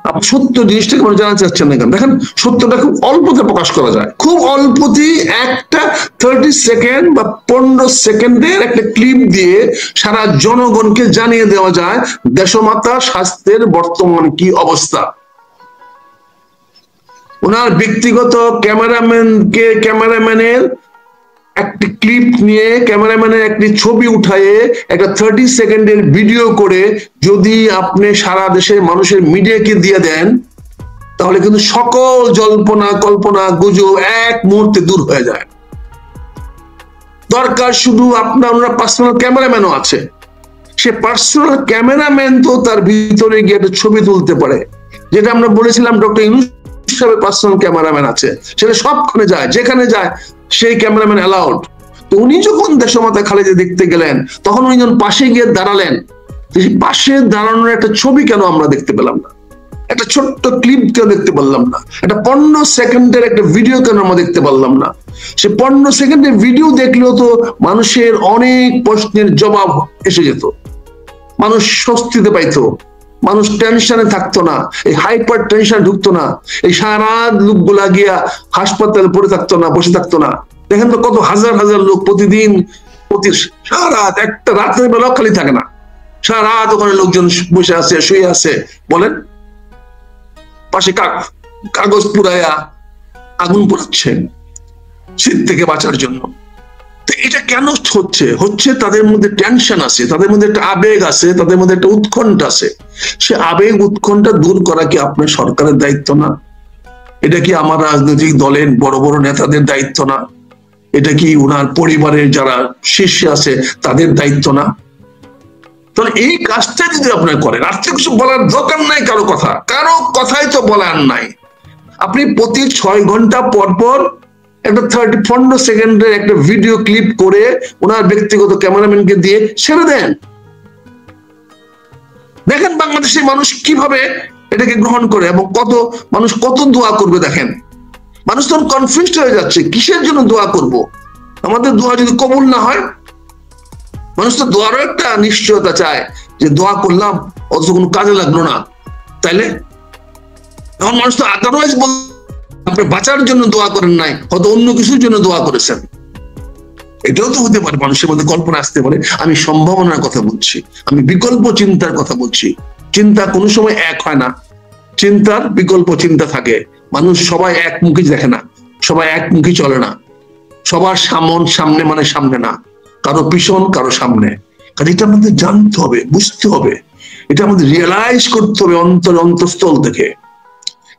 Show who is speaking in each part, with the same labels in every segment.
Speaker 1: আপনি সত্য জিনিসটাকে মানে জানা চাচ্ছেন না কেন? দেখেন, সত্যটা খুব অল্পতে প্রকাশ করা যায়, খুব অল্পতেই একটা 30 সেকেন্ড বা 15 সেকেন্ডের একটা ক্লিপ দিয়ে সারা জনগণকে জানিয়ে দেওয়া যায় দেশমাতা স্বাস্থ্যের বর্তমান কি অবস্থা। ওনার ব্যক্তিগত ক্যামেরাম্যানের একটি ক্লিপ নিয়ে, ক্যামেরাম্যানের একটি ছবি উঠায়ে একটা 30 সেকেন্ডের ভিডিও করে যদি আপনি সারা দেশের মানুষের মিডিয়াকে দিয়ে দেন, তাহলে কিন্তু সকল জল্পনা কল্পনা গুজব এক মুহূর্তে দূর হয়ে যায়। দরকার শুধু আপনার পার্সোনাল ক্যামেরাম্যানও আছে, সে পার্সোনাল ক্যামেরাম্যান তো তার ভিতরে গিয়ে একটা ছবি তুলতে পারে, যেটা আমরা বলেছিলাম ডক্টর ইউনূস সাহেবের পার্সোনাল ক্যামেরাম্যান আছে, সেটা সবখানে যায়, যেখানে যায় সেই ক্যামেরাম্যান অ্যালাউড। তো উনি যখন দেশমাতা খালেদা দেখতে গেলেন, তখন উনি যখন পাশে গিয়ে দাঁড়ালেন, পাশে দাঁড়ানোর একটা ছবি কেন আমরা দেখতে পেলাম না? একটা ছোট্ট ক্লিপ কেন দেখতে পারলাম না? একটা 15 সেকেন্ডের একটা ভিডিও কেন আমরা দেখতে পারলাম না? সে 15 সেকেন্ডের ভিডিও দেখলেও তো মানুষের অনেক প্রশ্নের জবাব এসে যেত, মানুষ স্বস্তিতে পাইতো, মানুষ টেনশনে থাকতো না, এই হাইপার টেনশন ঢুকতো না, এই সারা লোকগুলা গিয়া হাসপাতালে পড়ে থাকতো না, বসে থাকতো না। দেখেন তো কত হাজার হাজার লোক প্রতিদিন, সারা রাত, একটা রাতের বেলা খালি থাকে না, সারা রাত ওখানে লোকজন বসে আছে, শুয়ে আছে, বলেন, পাশে কাগজ পুরাইয়া আগুন পোড়াচ্ছে শীত থেকে বাঁচার জন্য। এটা কেন হচ্ছে তাদের মধ্যে টেনশন আছে, তাদের মধ্যে একটা আবেগ আছে, তাদের মধ্যে একটা উৎকণ্ঠা আছে। সে আবেগ উৎকণ্ঠা দূর করা কি আপনার সরকারের দায়িত্ব না? এটা কি আমার রাজনৈতিক দলের বড় বড় নেতাদের দায়িত্ব না? এটা কি ওনার পরিবারের যারা শীর্ষে আছে তাদের দায়িত্ব না? তাহলে এই কাজটা যদি আপনারা করেন, আর কিছু বলার দরকার নাই, কারো কথাই তো বলার নাই। আপনি প্রতি 6 ঘন্টা পর পর একটা 15 সেকেন্ডের একটা ভিডিও ক্লিপ করে ওনার ব্যক্তিগত ক্যামেরাম্যানকে দিয়ে ছেড়ে দেন। দেখেন বাংলাদেশের মানুষ কিভাবে এটাকে গ্রহণ করে এবং মানুষ কত দোয়া করবে। দেখেন, মানুষ তখন কনফিউজড হয়ে যাচ্ছে, কিসের জন্য দোয়া করব? আমাদের দোয়া যদি কবুল না হয়, মানুষ তো দোয়ারও একটা নিশ্চয়তা চায় যে দোয়া করলাম অথচ কোনো কাজে লাগলো না, তাইলে এখন মানুষ তো আদারওয়াইজ আপনি বাঁচার জন্য দোয়া করেন নাই, হয়তো অন্য কিছুর জন্য দোয়া করেছেন। এটাও তো হতে পারে, মানুষের মধ্যে কল্পনা আসতে পারে। আমি সম্ভাবনার কথা বলছি, আমি বিকল্প চিন্তার কথা বলছি। চিন্তা কোনো সময় এক হয় না, চিন্তার বিকল্প চিন্তা থাকে। মানুষ সবাই একমুখী দেখে না, সবাই একমুখী চলে না, সবার সামনে মানে সামনে না, কারো পিছন কারো সামনে। কাজে এটা আমাদের জানতে হবে, বুঝতে হবে, এটা আমাদের রিয়েলাইজ করতে হবে অন্তঃস্থল থেকে।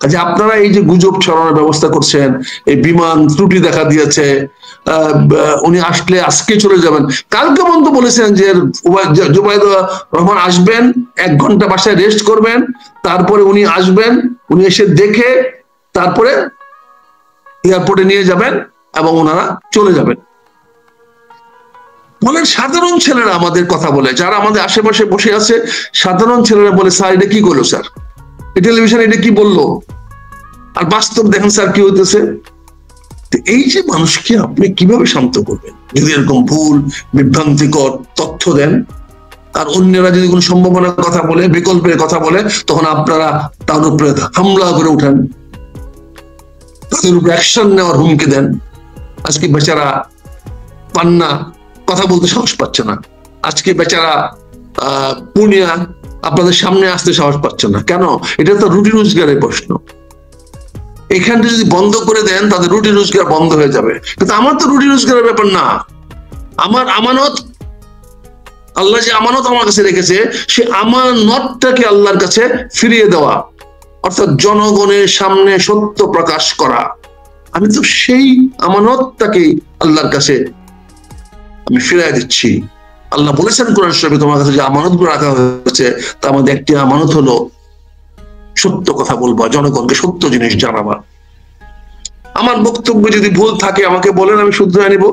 Speaker 1: কাজে আপনারা এই যে গুজব ছড়ানোর ব্যবস্থা করছেন, এই বিমান ত্রুটি দেখা দিয়েছে, উনি আসলে আজকে চলে যাবেন, কালকে পর্যন্ত বলেছেন যে জুবাইদুর রহমান আসবেন, 1 ঘন্টা বাসায় রেস্ট করবেন, তারপরে উনি আসবেন, উনি এসে দেখে তারপরে এয়ারপোর্টে নিয়ে যাবেন এবং ওনারা চলে যাবেন। বলেন, সাধারণ ছেলেরা আমাদের কথা বলে, যারা আমাদের আশেপাশে বসে আছে, সাধারণ ছেলেরা বলে, স্যার এটা কি করলো, স্যার টেলিভিশন এটা কি বললো, আর বাস্তব দেখেন স্যার কি হইতেছে। এই যে মানুষকে আপনি কিভাবে শান্ত করবেন যদি এরকম ভুল বিভ্রান্তিকর তথ্য দেন? আর অন্যরা যদি কোনো সম্ভাবনার কথা বলে, বিকল্পের কথা বলে, তখন আপনারা তার উপরে হামলা করে উঠেন, তাদের উপরে অ্যাকশন নেওয়ার হুমকি দেন। আজকে বেচারা পান্না কথা বলতে সাহস পাচ্ছে না, আজকে বেচারা পুনিয়া আপনাদের সামনে আসতে সাহস পাচ্ছে না। কেন? এটা তো রুটি রোজগারের প্রশ্ন। এখানটা যদি বন্ধ করে দেন, তাদের রুটি রোজগার বন্ধ হয়ে যাবে। কিন্তু আমার তো রুটি রোজগারের ব্যাপার না, আমার আমানত, আল্লাহ যে আমানত আমার কাছে রেখেছে, সে আমানতটাকে আল্লাহর কাছে ফিরিয়ে দেওয়া, অর্থাৎ জনগণের সামনে সত্য প্রকাশ করা। আমি তো সেই আমানতটাকে আল্লাহর কাছে আমি ফিরিয়ে দিচ্ছি। আল্লাহ বলেছেন কোরআন শরীফে, তোমার কাছে যে আমানত গুলো রাখা হয়েছে তার মধ্যে একটি আমানত হলো সত্য কথা বলবা, জনগণকে সত্য জিনিস জানাবা। আমার বক্তব্য যদি ভুল থাকে আমাকে বলেন, আমি শুধরে নিব।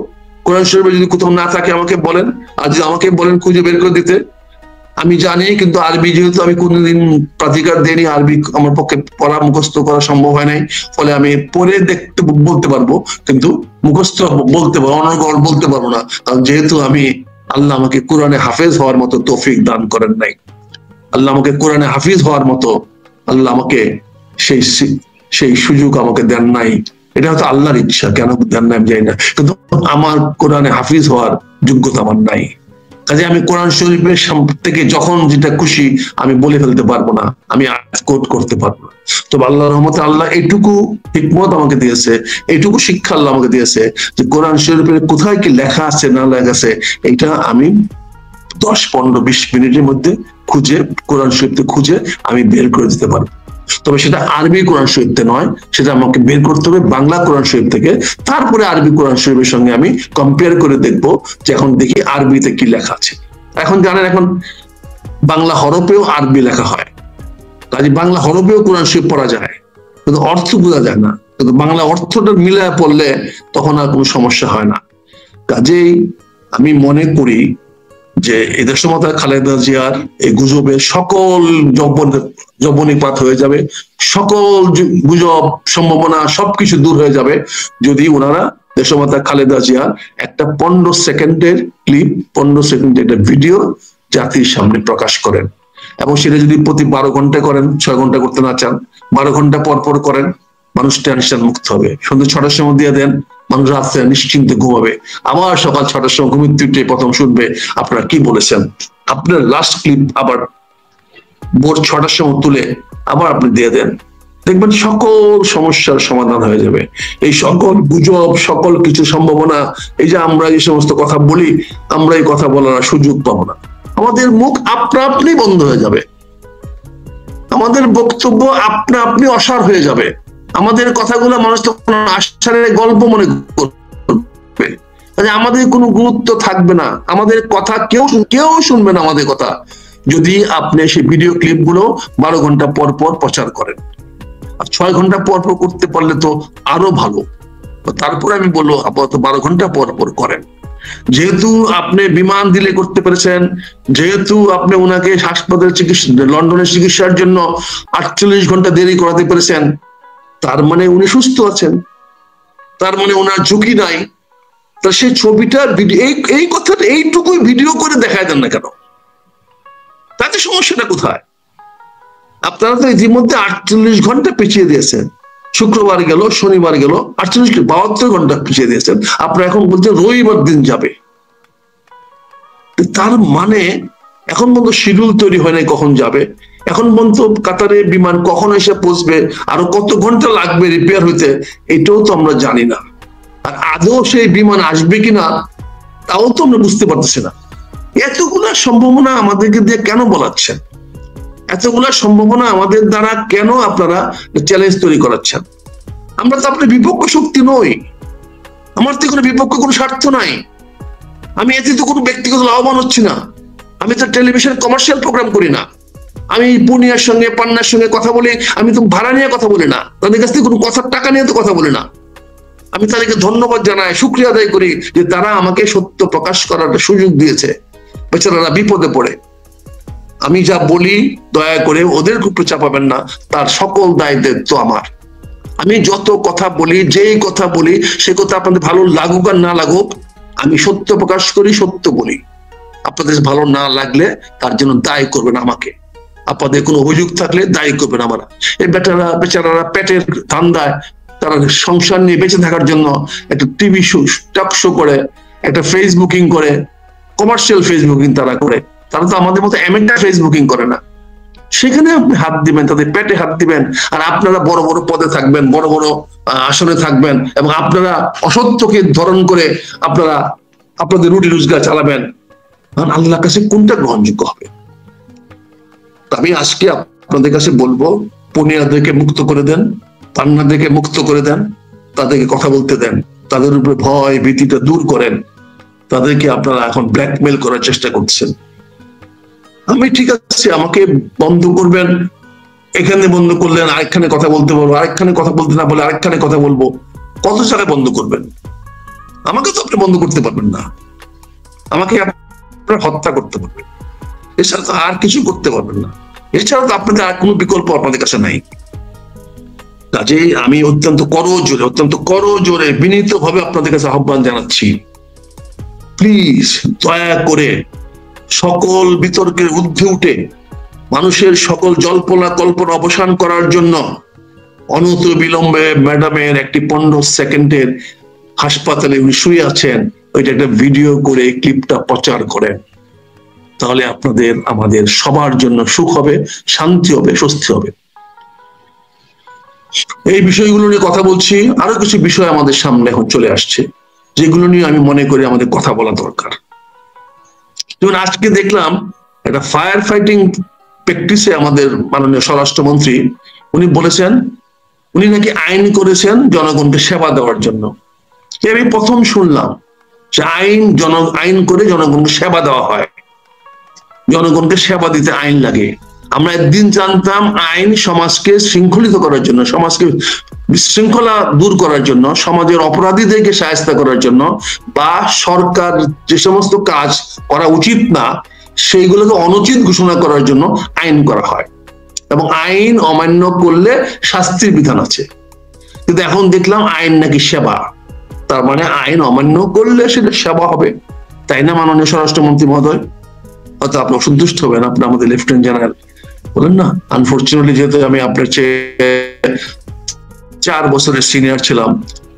Speaker 1: কোরআন শরীফে যদি কোথাও না থাকে আমাকে বলেন, আর যদি আমাকে বলেন খুঁজে বের করে দিতে। আমি জানি, কিন্তু আরবি যেহেতু আমি কোনোদিন প্রাধিকার দেইনি, আরবি আমার পক্ষে পড়া মুখস্থ করা সম্ভব হয় নাই, ফলে আমি পড়ে দেখতে বলতে পারবো, কিন্তু মুখস্থ বলতে পারবো, অনর্গল বলতে পারবো না। কারণ যেহেতু আল্লাহ আমাকে কোরআনে হাফেজ হওয়ার মতো তৌফিক দান করেন নাই, আল্লাহ আমাকে কোরআনে হাফিজ হওয়ার মতো আল্লাহ আমাকে সেই সেই সুযোগ আমাকে দেন নাই। এটা হয়তো আল্লাহর ইচ্ছা, কেন দেন নাই আমি জানি না, কিন্তু আমার কোরআনে হাফিজ হওয়ার যোগ্যতা আমার নাই। কাজে আমি কোরআন শরীফের থেকে যখন যেটা খুশি আমি বলে ফেলতে পারবো না, আমি কোট করতে পারবো না। তবে আল্লাহর রহমতে আল্লাহ এইটুকু হিকমত আমাকে দিয়েছে, এইটুকু শিক্ষা আল্লাহ আমাকে দিয়েছে যে কোরআন শরীফের কোথায় কি লেখা আছে না লেখা আছে এটা আমি 10, 15, 20 মিনিটের মধ্যে খুঁজে, কোরআন শরীফতে খুঁজে আমি বের করে দিতে পারবো। তবে সেটা আরবি কোরআন শরীফতে নয়, সেটা আমাকে বের করতে হবে বাংলা কোরআন শরীফ থেকে। তারপরে আরবি কোরআন শরীফের সঙ্গে আমি কম্পেয়ার করে দেখবো যে এখন দেখি আরবিতে কি লেখা আছে। এখন জানেন এখন বাংলা হরফেও আরবি লেখা হয়, কাজে বাংলা হরফেও কোরআন শরীফ পড়া যায়, কিন্তু অর্থ বোঝা যায় না। কিন্তু বাংলা অর্থটা মিলায় পড়লে তখন আর কোনো সমস্যা হয় না। কাজেই আমি মনে করি যে এদের সময় খালেদা জিয়ার এই গুজবের সকল জবনিপাত হয়ে যাবে, সকল গুজব সম্ভাবনা সবকিছু দূর হয়ে যাবে যদি ওনারা দেশমাতা খালেদা জিয়ার একটা 15 সেকেন্ডের ক্লিপ, 15 সেকেন্ডের একটা ভিডিও জাতির সামনে প্রকাশ করেন। এবং সেটা যদি প্রতি 12 ঘন্টা করেন, 6 ঘন্টা করতে না চান 12 ঘন্টা পর পর করেন, মানুষ টেনশন মুক্ত হবে। সন্ধ্যে 6টার সময় দিয়ে দেন, মানুষ রাত্রে নিশ্চিন্তে ঘুমাবে। আবার সকাল 6টার সময় ঘুমিয়ে তুইটে প্রথম শুনবে আপনারা কি বলেছেন। আপনার লাস্ট ক্লিপ আবার ভোর 6টার সময় তুলে আবার আপনি দিয়ে দেন, দেখবেন সকল সমস্যার সমাধান হয়ে যাবে। এই সকল গুজব, সকল কিছু সম্ভাবনা, এই যে আমরা এই সমস্ত কথা বলি, আমরা এই কথা বলার সুযোগ পাবো না। আমাদের মুখ আপনা আপনি বন্ধ হয়ে যাবে, আমাদের বক্তব্য আপনা আপনি অসার হয়ে যাবে, আমাদের কথাগুলো মানুষ তখন আশ্চর্যের গল্প মনে করবে, আমাদের কোনো গুরুত্ব থাকবে না, আমাদের কথা কেউ শুনবে না আমাদের কথা, যদি আপনি সেই ভিডিও ক্লিপ গুলো 12 ঘন্টা পর পর প্রচার করেন। আর 6 ঘন্টা পর পর করতে পারলে তো আরো ভালো। তারপরে আমি বলবো আপাতত 12 ঘন্টা পর পর করেন। যেহেতু আপনি বিমান দিলে করতে পেরেছেন, যেহেতু আপনি ওনাকে হাসপাতালের চিকিৎসা, লন্ডনের চিকিৎসার জন্য 48 ঘন্টা দেরি করাতে পেরেছেন, তার মানে উনি সুস্থ আছেন, তার মানে ওনার ঝুঁকি নাই। তা সেই ছবিটা এই কথাটা এইটুকুই ভিডিও করে দেখায় দেন না কেন? তাতে সমস্যাটা কোথায়? আপনারা তো ইতিমধ্যে 48 ঘন্টা পিছিয়ে দিয়েছেন, শুক্রবার গেল, শনিবার গেল, 72 ঘন্টা পিছিয়ে দিয়েছেন। আপনারা এখন বলছেন রবিবার দিন যাবে, তার মানে এখন পর্যন্ত শিডিউল তৈরি হয় নাই কখন যাবে, এখন পর্যন্ত কাতারে বিমান কখন এসে পৌঁছবে, আরো কত ঘন্টা লাগবে রিপেয়ার হইতে, এটাও তো আমরা জানি না। আর আদৌ সেই বিমান আসবে কিনা তাও তো আমরা বুঝতে পারতেছি না। এতগুলা সম্ভাবনা আমাদেরকে দিয়ে কেন বলাচ্ছেন? এতগুলা সম্ভাবনা আমাদের দ্বারা কেন আপনারা চ্যালেঞ্জ তৈরি করাচ্ছেন? আমরা তো আপনার বিপক্ষ শক্তি নই, আমার তো কোনো বিপক্ষ কোনো স্বার্থ নাই, আমি এতে তো কোনো ব্যক্তিগত লাভবান হচ্ছি না, আমি তো টেলিভিশন কমার্শিয়াল প্রোগ্রাম করি না, আমি পুনিয়ার সঙ্গে পান্নার সঙ্গে কথা বলি, আমি তো ভাড়া নিয়ে কথা বলি না, তাদের কাছ থেকে কোনো কথার টাকা নিয়ে তো কথা বলি না। আমি তাদেরকে ধন্যবাদ জানাই, শুকরিয়া আদায় করি যে তারা আমাকে সত্য প্রকাশ করার সুযোগ দিয়েছে। বেচারারা বিপদে পড়ে, আমি যা বলি দয়া করে ওদের উপরে চাপাবেন না, তার সকল দায় দায়িত্ব আমার। আমি যত কথা বলি, যেই কথা বলি, সে কথা আপনাদের ভালো লাগুক আর না লাগুক, আমি সত্য প্রকাশ করি, সত্য বলি। আপনাদের ভালো না লাগলে তার জন্য দায়ী করবেন আমাকে, আপনাদের কোনো অভিযোগ থাকলে দায়ী করবেন আমরা। এই বেচারারা পেটের ধান্দায় তারা সংসার নিয়ে বেঁচে থাকার জন্য একটা টিভি শো, টক শো করে, একটা ফেসবুকিং করে, কমার্শিয়াল ফেসবুকিং তারা করে, তারা তো আমাদের মতো অ্যামেটার ফেসবুকিং করে না। সেখানে আপনি হাত দিবেন, তাদের পেটে হাত দিবেন, আর আপনারা বড় বড় পদে থাকবেন, বড় বড় আসনে থাকবেন, এবং আপনারা অসত্যকে ধরন করে আপনারা আপনাদের রুটি রোজগার চালাবেন। আল্লাহর কাছে কোনটা গ্রহণযোগ্য হবে? আমি আজকে আপনাদের কাছে বলবো, পুনিয়াদেরকে মুক্ত করে দেন, পান্নাদেরকে মুক্ত করে দেন, তাদেরকে কথা বলতে দেন, তাদের উপরে ভয় ভীতিটা দূর করেন। তাদেরকে আপনারা এখন ব্ল্যাকমেল করার চেষ্টা করছেন। আমি ঠিক আছে, আমাকে বন্ধ করবেন, এখানে বন্ধ করলেন, আরেকখানে কথা বলতে বলবো, আরেকখানে কথা বলতে না বলে আরেকখানে কথা বলবো, কত জায়গায় বন্ধ করবেন? আমাকে তো আপনি বন্ধ করতে পারবেন না, আমাকে আপনারা হত্যা করতে পারবেন, এছাড়া তো আর কিছু করতে পারবেন না। এছাড়া তো আপনাদের আর কোনো বিকল্প আপনাদের কাছে নাই। কাজেই আমি অত্যন্ত করজোরে বিনীত ভাবে আপনাদের কাছে আহ্বান জানাচ্ছি, প্লিজ দয়া করে সকল বিতর্কের ঊর্ধ্বে উঠে মানুষের সকল জল্পনা কল্পনা অবসান করার জন্য অনত বিলম্বে ম্যাডামের একটি 15 সেকেন্ডের হাসপাতালে উনি শুয়ে আছেন, ওইটা একটা ভিডিও করে ক্লিপটা প্রচার করেন, তাহলে আপনাদের আমাদের সবার জন্য সুখ হবে, শান্তি হবে, স্বস্তি হবে। এই বিষয়গুলো নিয়ে কথা বলছি। আরো কিছু বিষয় আমাদের সামনে এখন চলে আসছে, যেগুলো নিয়ে আমি মনে করি আমাদের কথা বলা দরকার। যেমন আজকে দেখলাম একটা ফায়ার ফাইটিং প্র্যাকটিসে আমাদের মাননীয় স্বরাষ্ট্রমন্ত্রী উনি বলেছেন উনি নাকি আইন করেছেন জনগণকে সেবা দেওয়ার জন্য। আমি প্রথম শুনলাম যে আইন করে জনগণকে সেবা দেওয়া হয়, জনগণকে সেবা দিতে আইন লাগে। আমরা একদিন জানতাম আইন সমাজকে শৃঙ্খলিত করার জন্য, সমাজকে বিশৃঙ্খলা দূর করার জন্য, সমাজের অপরাধীদেরকে সাহায্য করার জন্য, বা সরকার যে সমস্ত কাজ করা উচিত না সেইগুলোকে অনুচিত ঘোষণা করার জন্য আইন করা হয়, এবং আইন অমান্য করলে শাস্তির বিধান আছে। কিন্তু এখন দেখলাম আইন নাকি সেবা, তার মানে আইন অমান্য করলে সেটা সেবা হবে, তাই না মাননীয় স্বরাষ্ট্রমন্ত্রী মহোদয়? হয়তো আপনি অসন্তুষ্ট হবেন, আপনি আমাদের লেফটেন্যান্ট জেনারেল বলেন না। আনফর্চুনেটলি যেহেতু আমি আপনার চেয়ে 4 বছরের সিনিয়র ছিলাম,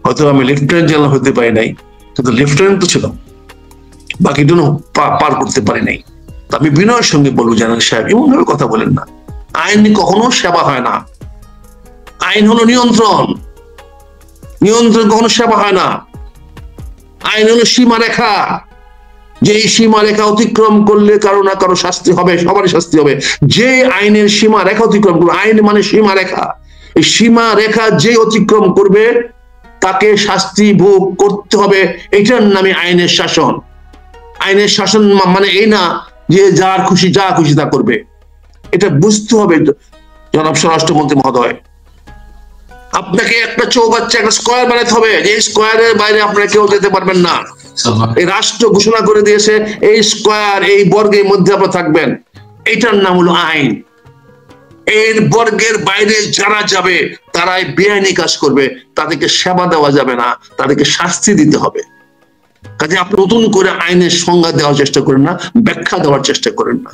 Speaker 1: হয়তো আমি লেফটেন্যান্ট জেনারেল হতে পারি নাই, কিন্তু লেফটেন্যান্ট তো ছিলাম, বাকিটুকু পার করতে পারি নাই। আমি বিনয়ের সঙ্গে বলবো, জেনারেল সাহেব এমন ভাবে কথা বলেন না। আইন কখনো সেবা হয় না, আইন হলো নিয়ন্ত্রণ, নিয়ন্ত্রণ কখনো সেবা হয় না। আইন হলো সীমারেখা, যে সীমারেখা অতিক্রম করলে কারো না কারো শাস্তি হবে, সবারই শাস্তি হবে। যে আইনের সীমারেখা অতিক্রম করবে, আইন মানে সীমারেখা, এই সীমারেখা যে অতিক্রম করবে তাকে শাস্তি ভোগ করতে হবে, এটার নামে আইনের শাসন। আইনের শাসন মানে এই না যে যার খুশি যা খুশি তা করবে, এটা বুঝতে হবে জনাব স্বরাষ্ট্রমন্ত্রী মহোদয়। আপনাকে একটা চৌবাচ্চা, একটা স্কোয়ার বানাতে হবে, যে স্কোয়ারের বাইরে আপনারা কেউ যেতে পারবেন না। এই রাষ্ট্র ঘোষণা করে দিয়েছে এই স্কোয়ার, এই বর্গের মধ্যে আপনারা থাকবেন, এটার নাম হলো আইন। এর বর্গের বাইরে যারা যাবে তারাই বেআইনি কাজ করবে, তাদেরকে সেবা দেওয়া যাবে না, তাদেরকে শাস্তি দিতে হবে। কাজে আপনি নতুন করে আইনের সংজ্ঞা দেওয়ার চেষ্টা করেন না, ব্যাখ্যা দেওয়ার চেষ্টা করেন না।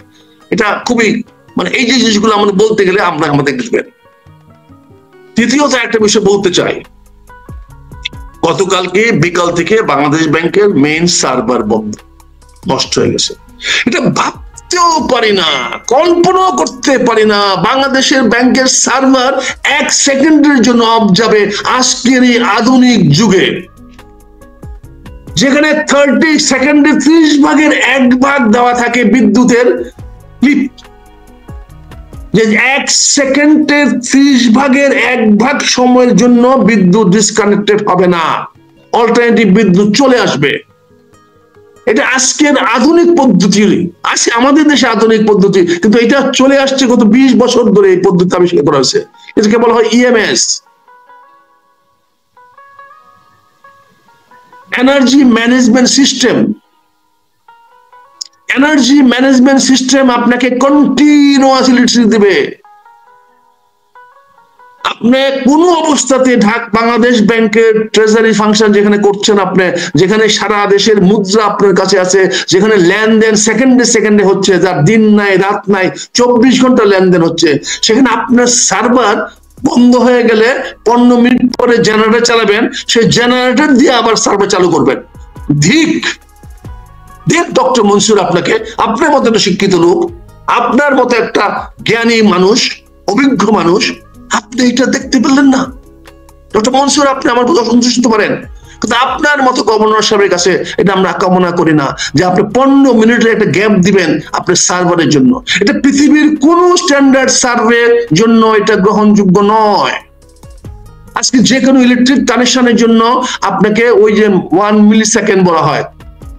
Speaker 1: এটা খুবই মানে এই যে জিনিসগুলো আমাদের বলতে গেলে আমরা আমাদের দেখবেন। তৃতীয়ত একটা বিষয় বলতে চাই, গতকালকে বিকাল থেকে বাংলাদেশ ব্যাংকের মেইন সার্ভার বন্ধ, নষ্ট হয়ে গেছে। এটা ভাবতেও পারি না, কল্পনাও করতে পারি না বাংলাদেশের ব্যাংকের সার্ভার 1 সেকেন্ডের জন্য অফ যাবে আজকের এই আধুনিক যুগে, যেখানে 30 সেকেন্ডে 30 ভাগের 1 ভাগ দেওয়া থাকে বিদ্যুতের লিফট, যে 1 সেকেন্ডের 30 ভাগের 1 ভাগ সময়ের জন্য বিদ্যুৎ ডিসকানেক্টেড হবে না, অল্টারনেটিভ বিদ্যুৎ চলে আসবে। এটা আজকের আধুনিক পদ্ধতি, আছে আমাদের দেশে আধুনিক পদ্ধতি, কিন্তু এটা চলে আসছে গত 20 বছর ধরে এই পদ্ধতি আবিষ্কার করা হয়েছে। এটাকে বলা হয় EMS, energy management system. Energy management system আপনাকে কন্টিনিউয়াস ইলেকট্রিসিটি দিবে। আপনি কোন অবস্থাতে বাংলাদেশ ব্যাংকের ট্রেজারি ফাংশন যেখানে করছেন, আপনি যেখানে সারা দেশের মুদ্রা আপনার কাছে আছে, যেখানে লেনদেন সেকেন্ডে সেকেন্ডে হচ্ছে, যার দিন নাই রাত নাই, 24 ঘন্টা লেনদেন হচ্ছে, সেখানে আপনার সার্ভার বন্ধ হয়ে গেলে 15 মিনিট পরে জেনারেটর চালাবেন, সেই জেনারেটর দিয়ে আবার সার্ভার চালু করবেন। ঠিক ডক্টর মনসুর, আপনাকে, আপনার মতো একটা শিক্ষিত লোক, আপনার মতো একটা জ্ঞানী মানুষ, অভিজ্ঞ মানুষ, আপনি এটা দেখতে পেলেন না? ডক্টর মনসুর, আপনি আমার প্রতি অসন্তুষ্ট পারেন, কিন্তু আপনার মতো গভর্নর সাহেবের কাছে এটা আমরা কামনা করি না যে আপনি 15 মিনিটের একটা গ্যাপ দিবেন আপনার সার্ভারের জন্য। এটা পৃথিবীর কোন স্ট্যান্ডার্ড সার্ভের জন্য এটা গ্রহণযোগ্য নয়। আজকে যে কোনো ইলেকট্রিক কানেকশনের জন্য আপনাকে ওই যে 1 মিলি সেকেন্ড বলা হয়,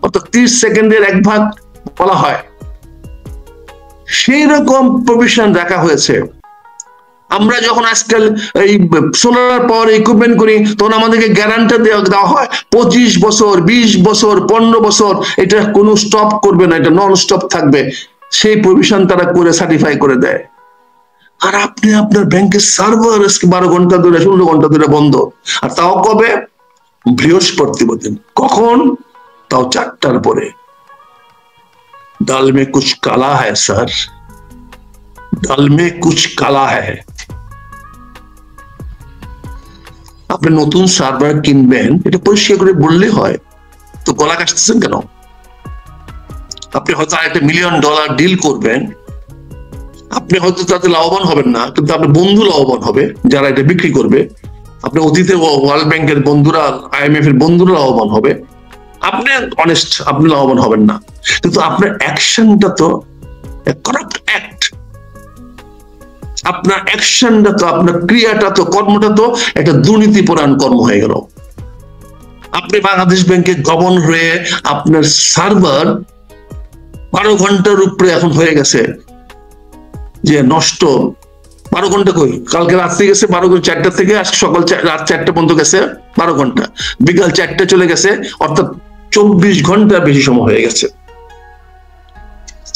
Speaker 1: অর্থাৎ 30 সেকেন্ডের 1 ভাগ বলা হয়, সেই রকম প্রভিশন রাখা হয়েছে। আমরা যখন আজকাল এই সোলার পাওয়ার ইকুইপমেন্ট করি তখন আমাদেরকে গ্যারান্টি দেওয়া হয় 25 বছর, 20 বছর, 15 বছর, এটা কোনো স্টপ করবে না, এটা নন স্টপ থাকবে, সেই প্রভিশন তারা করে সার্টিফাই করে দেয়। আর আপনি আপনার ব্যাংকের সার্ভার 12 ঘন্টা ধরে, 16 ঘন্টা ধরে বন্ধ, আর তাও কবে? বৃহস্পতিবার দিন। কখন? তাও 4টার পরে। ডাল মে কুছ কালা হ্যায় স্যার, ডাল মে কুছ কালা হ্যায়। আপনি নতুন সার্ভার কিনবেন, এটা পরিষ্কার করে বললে হয়, তো গলা কাটতেছেন কেন? আপনি হয়তো $1 মিলিয়ন ডিল করবেন, আপনি হয়তো তাতে লাভবান হবেন না, কিন্তু আপনার বন্ধু লাভবান হবে যারা এটা বিক্রি করবে। আপনি অতীতে ওয়ার্ল্ড ব্যাংকের বন্ধুরা, IMF এর বন্ধুরা লাভবান হবে। আপনি অনেস্ট, আপনি লাভবান হবেন না, কিন্তু আপনার অ্যাকশনটা তো করাপ্ট অ্যাক্ট। আপনার অ্যাকশনটা তো, আপনার ক্রিয়াটা তো, কর্মটা তো একটা দুর্নীতিপরায়ণ কর্ম হয়ে গেল। আপনি বাংলাদেশ ব্যাংকের গভর্নর হয়ে আপনার সার্ভার 12 ঘন্টার উপরে এখন হয়ে গেছে যে নষ্ট। 12 ঘন্টা কই, কালকে রাত্রে গেছে 4টা থেকে আজকে সকাল রাত 4টা পর্যন্ত গেছে 12 ঘন্টা, বিকাল 4টা চলে গেছে, অর্থাৎ 24 ঘন্টা বেশি সময় হয়ে গেছে।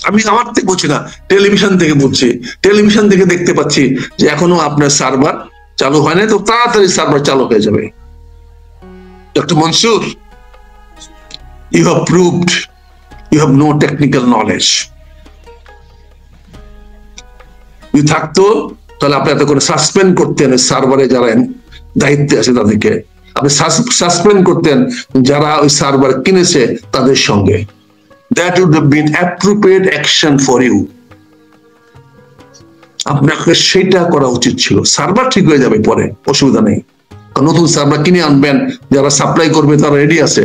Speaker 1: আমি আমার থেকে বলছি না, টেলিভিশন থেকে বলছি, টেলিভিশন থেকে দেখতে পাচ্ছি যে এখনো আপনার সার্ভার চালু হয় না, তো তাড়াতাড়ি সার্ভার চালু হয়ে যাবে। Doctor Mansur, you have proved you have no technical knowledge. যদি থাকতো তাহলে আপনি এত করে সাসপেন্ড করতেন সার্ভারে যারা দায়িত্বে আছে তাদেরকে, আপনি সাসপেন্ড করতেন যারা ওই সার্ভার কিনেছে তাদের সঙ্গে। That would have been appropriate action for you. আপনাকে সেটা করা উচিত ছিল। সার্ভার ঠিক হয়ে যাবে পরে, অসুবিধা নেই। নতুন সার্ভার কিনে আনবেন, যারা সাপ্লাই করবে তারা রেডি আছে,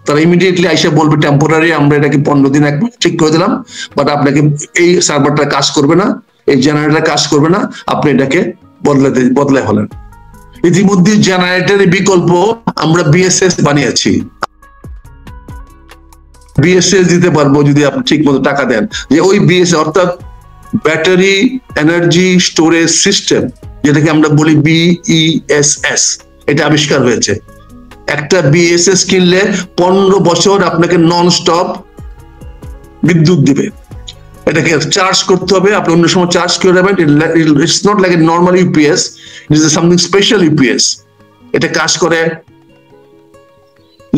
Speaker 1: তারা ইমিডিয়েটলি আইসা বলবে টেম্পোরারি আমরা এটাকে 15 দিন 1 মাস ঠিক করে দিলাম, বাট আপনাকে এই সার্ভারটা কাজ করবে না, এই জেনারেটর কাজ করবে না, আপনি এটাকে বদলাই হলেন। ইতিমধ্যে জেনারেটরের বিকল্প আমরা BSS বানিয়েছি। BSS দিতে পারবো যদি আপনি ঠিক মতো টাকা দেন, যে ওই BSS অর্থাৎ ব্যাটারি এনার্জি স্টোরেজ সিস্টেম, যেটাকে আমরা বলি BESS, এটা আবিষ্কার হয়েছে। একটা BSS কিনলে 15 বছর আপনাকে নন স্টপ বিদ্যুৎ দিবে। এটাকে চার্জ করতে হবে, আপনি অন্য সময় চার্জ করে দেবেন। It's not like a normal UPS, it is something special UPS। এটা কাজ করে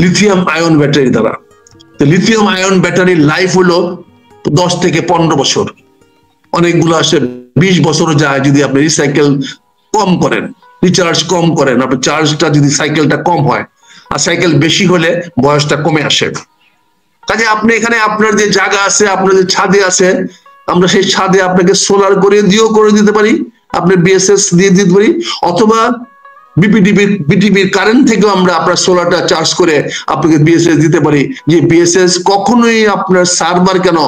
Speaker 1: লিথিয়াম আয়ন ব্যাটারি দ্বারা। লিথিয়াম আয়ন ব্যাটারির লাইফ হলো 10 থেকে 15 বছর, অনেকগুলো আসে 20 বছরও যায় যদি আপনি রিসাইকেল কম করেন, রিচার্জ কম করেন। আপনার চার্জটা যদি সাইকেলটা কম হয়, আর সাইকেল বেশি হলে বয়সটা কমে আসে। কাজে আপনি এখানে আপনার যে জায়গা আছে, আপনার যে ছাদে আছে, আমরা সেই ছাদে আপনাকে সোলার করে দিতে পারি, আপনি BSS দিয়ে দিতে পারি, অথবা বিটিভির কারেন্ট থেকেও আমরা আপনার সোলারটা চার্জ করে আপনাকে BSS দিতে পারি। যে BSS কখনোই আপনার সার্ভার কেন,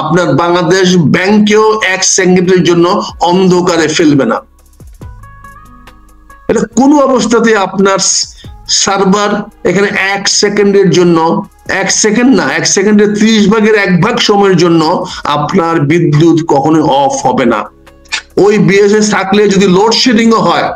Speaker 1: আপনার বাংলাদেশ ব্যাংকেও 1 সেকেন্ডের জন্য অন্ধকারে ফেলবে না। এটা কোনো অবস্থাতে আপনার সার্ভার এখানে 1 সেকেন্ডের জন্য, 1 সেকেন্ড না, 1 সেকেন্ডের 30 ভাগের 1 ভাগ সময়ের জন্য আপনার বিদ্যুৎ কখনোই অফ হবে না। ওই BSS থাকলে যদি লোডশেডিংও হয়,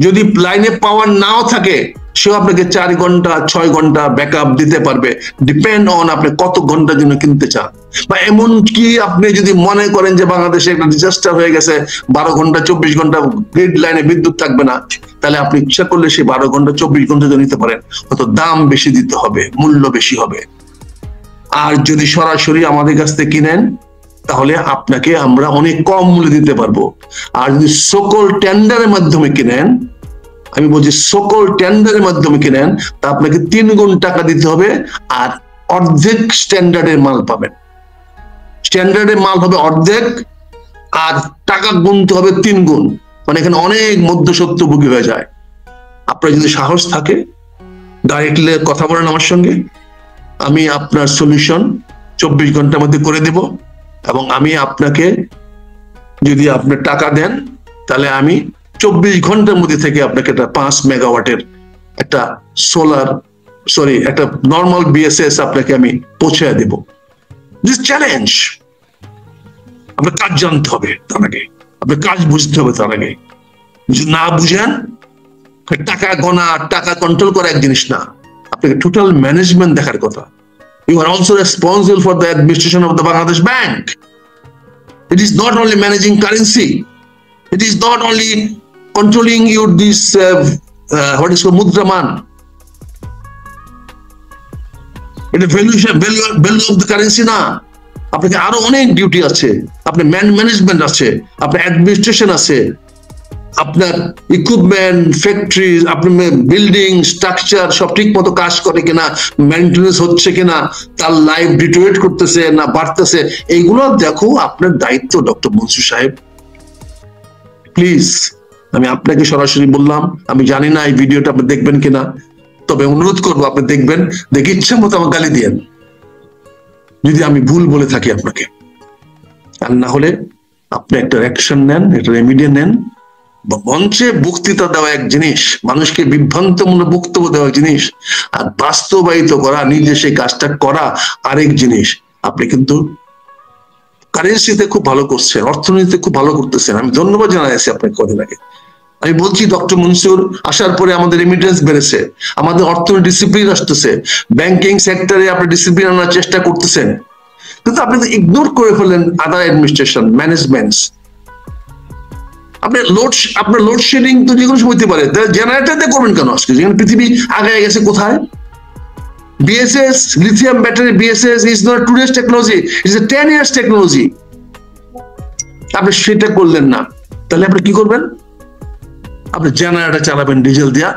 Speaker 1: যদি লাইনে পাওয়ার নাও থাকে, সেও আপনাকে 4 ঘন্টা 6 ঘন্টা ব্যাকআপ দিতে পারবে, ডিপেন্ড অন আপনি কত ঘন্টার জন্য কিনতে চান। বা এমন কি আপনি যদি মনে করেন যে বাংলাদেশে একটা ডিজাস্টার হয়ে গেছে, 12 ঘন্টা 24 ঘন্টা গ্রিড লাইনে বিদ্যুৎ থাকবে না, তাহলে আপনি ইচ্ছা করলে সেই 12 ঘন্টা 24 ঘন্টা নিতে পারেন, হয়তো দাম বেশি দিতে হবে, মূল্য বেশি হবে। আর যদি সরাসরি আমাদের কাছ থেকে কিনেন, তাহলে আপনাকে আমরা অনেক কম মূল্যে দিতে পারবো। আর যদি সকল টেন্ডারের মাধ্যমে কিনেন, আমি বলছি সকল টেন্ডারের মাধ্যমে কিনেন, তা আপনাকে 3 গুণ টাকা দিতে হবে, আর অর্ধেক স্ট্যান্ডার্ডের মাল পাবেন। স্ট্যান্ডার্ডের মাল হবে অর্ধেক, আর টাকা গুনতে হবে 3 গুণ। মানে এখানে অনেক মধ্যস্বত্বভোগী হয়ে যায়। আপনার যদি সাহস থাকে, ডাইরেক্টলি কথা বলেন আমার সঙ্গে, আমি আপনার সলিউশন 24 ঘন্টার মধ্যে করে দেব। এবং আমি আপনাকে, যদি আপনি টাকা দেন, তাহলে আমি 24 ঘন্টার মধ্যে থেকে আপনাকে একটা 5 মেগাওয়াটের একটা একটা নর্মাল BSS আপনাকে আমি পৌঁছে দেব। This challenge. আপনার কাজ জানতে হবে তার আগে, আপনার কাজ বুঝতে হবে তার আগে। যদি না বুঝেন, টাকা গোনা, টাকা কন্ট্রোল করা এক জিনিস না, আপনাকে টোটাল ম্যানেজমেন্ট দেখার কথা। You are also responsible for the administration of the Bangladesh Bank. It is not only managing currency. It is not only controlling this what is called mudraman. It is value of the currency na. আপনাকে আরো অনেক duty আছে, আপনার management আছে, আপনার administration আছে, আপনার equipment, factory, আপনার বিল্ডিং স্ট্রাকচার সব ঠিক মতো কাজ করে কিনা, মেইনটেনেন্স হচ্ছে কিনা, তার লাইফ ডিটোরিয়েট করতেছে না বাড়তেছে, এইগুলো দেখো আপনার দায়িত্ব ডক্টর মনসুর সাহেব। প্লিজ, আমি আপনাকে সরাসরি বললাম, আমি জানি না এই ভিডিওটা আপনি দেখবেন কিনা, তবে অনুরোধ করবো আপনি দেখবেন, দেখে ইচ্ছা মতো আমার গালি দিয়েন যদি আমি ভুল বলে থাকি আপনাকে। আর না হলে আপনি একটা অ্যাকশন নেন, একটা রেমিডি নেন। মঞ্চে বক্তৃতা দেওয়া এক জিনিস, মানুষকে বিভ্রান্তমূলক বক্তব্য দেওয়া এক জিনিস, আর বাস্তবায়িত করা, নিজে সেই কাজটা করা আরেক জিনিস। আপনি কিন্তু কারেন্সিতে খুব ভালো করছেন, অর্থনীতিতে খুব ভালো করতেছেন, আমি ধন্যবাদ জানাইছি আপনাকে কদিন আগে। আমি বলছি ডক্টর মনসুর আসার পরে আমাদের রেমিটেন্স বেড়েছে, আমাদের অর্থনীতি ডিসিপ্লিন আসতেছে, ব্যাংকিং সেক্টরে আপনি ডিসিপ্লিন আনার চেষ্টা করতেছেন, কিন্তু আপনি তো ইগনোর করে ফেললেন আদার অ্যাডমিনিস্ট্রেশন ম্যানেজমেন্টস। আপনার লোডশেডিং তো যে কোনো সময় হতে পারে, জেনারেটর দিয়ে করবেন কেন আজকে, যেখানে পৃথিবী আগে গেছে? কোথায় BSS, lithium battery BSS is not today's technology, it's a 10 years technology। আপনি সেটা করলেন না, তাহলে আপনি কি করবেন? আপনি জেনারেটর চালাবেন ডিজেল দিয়া,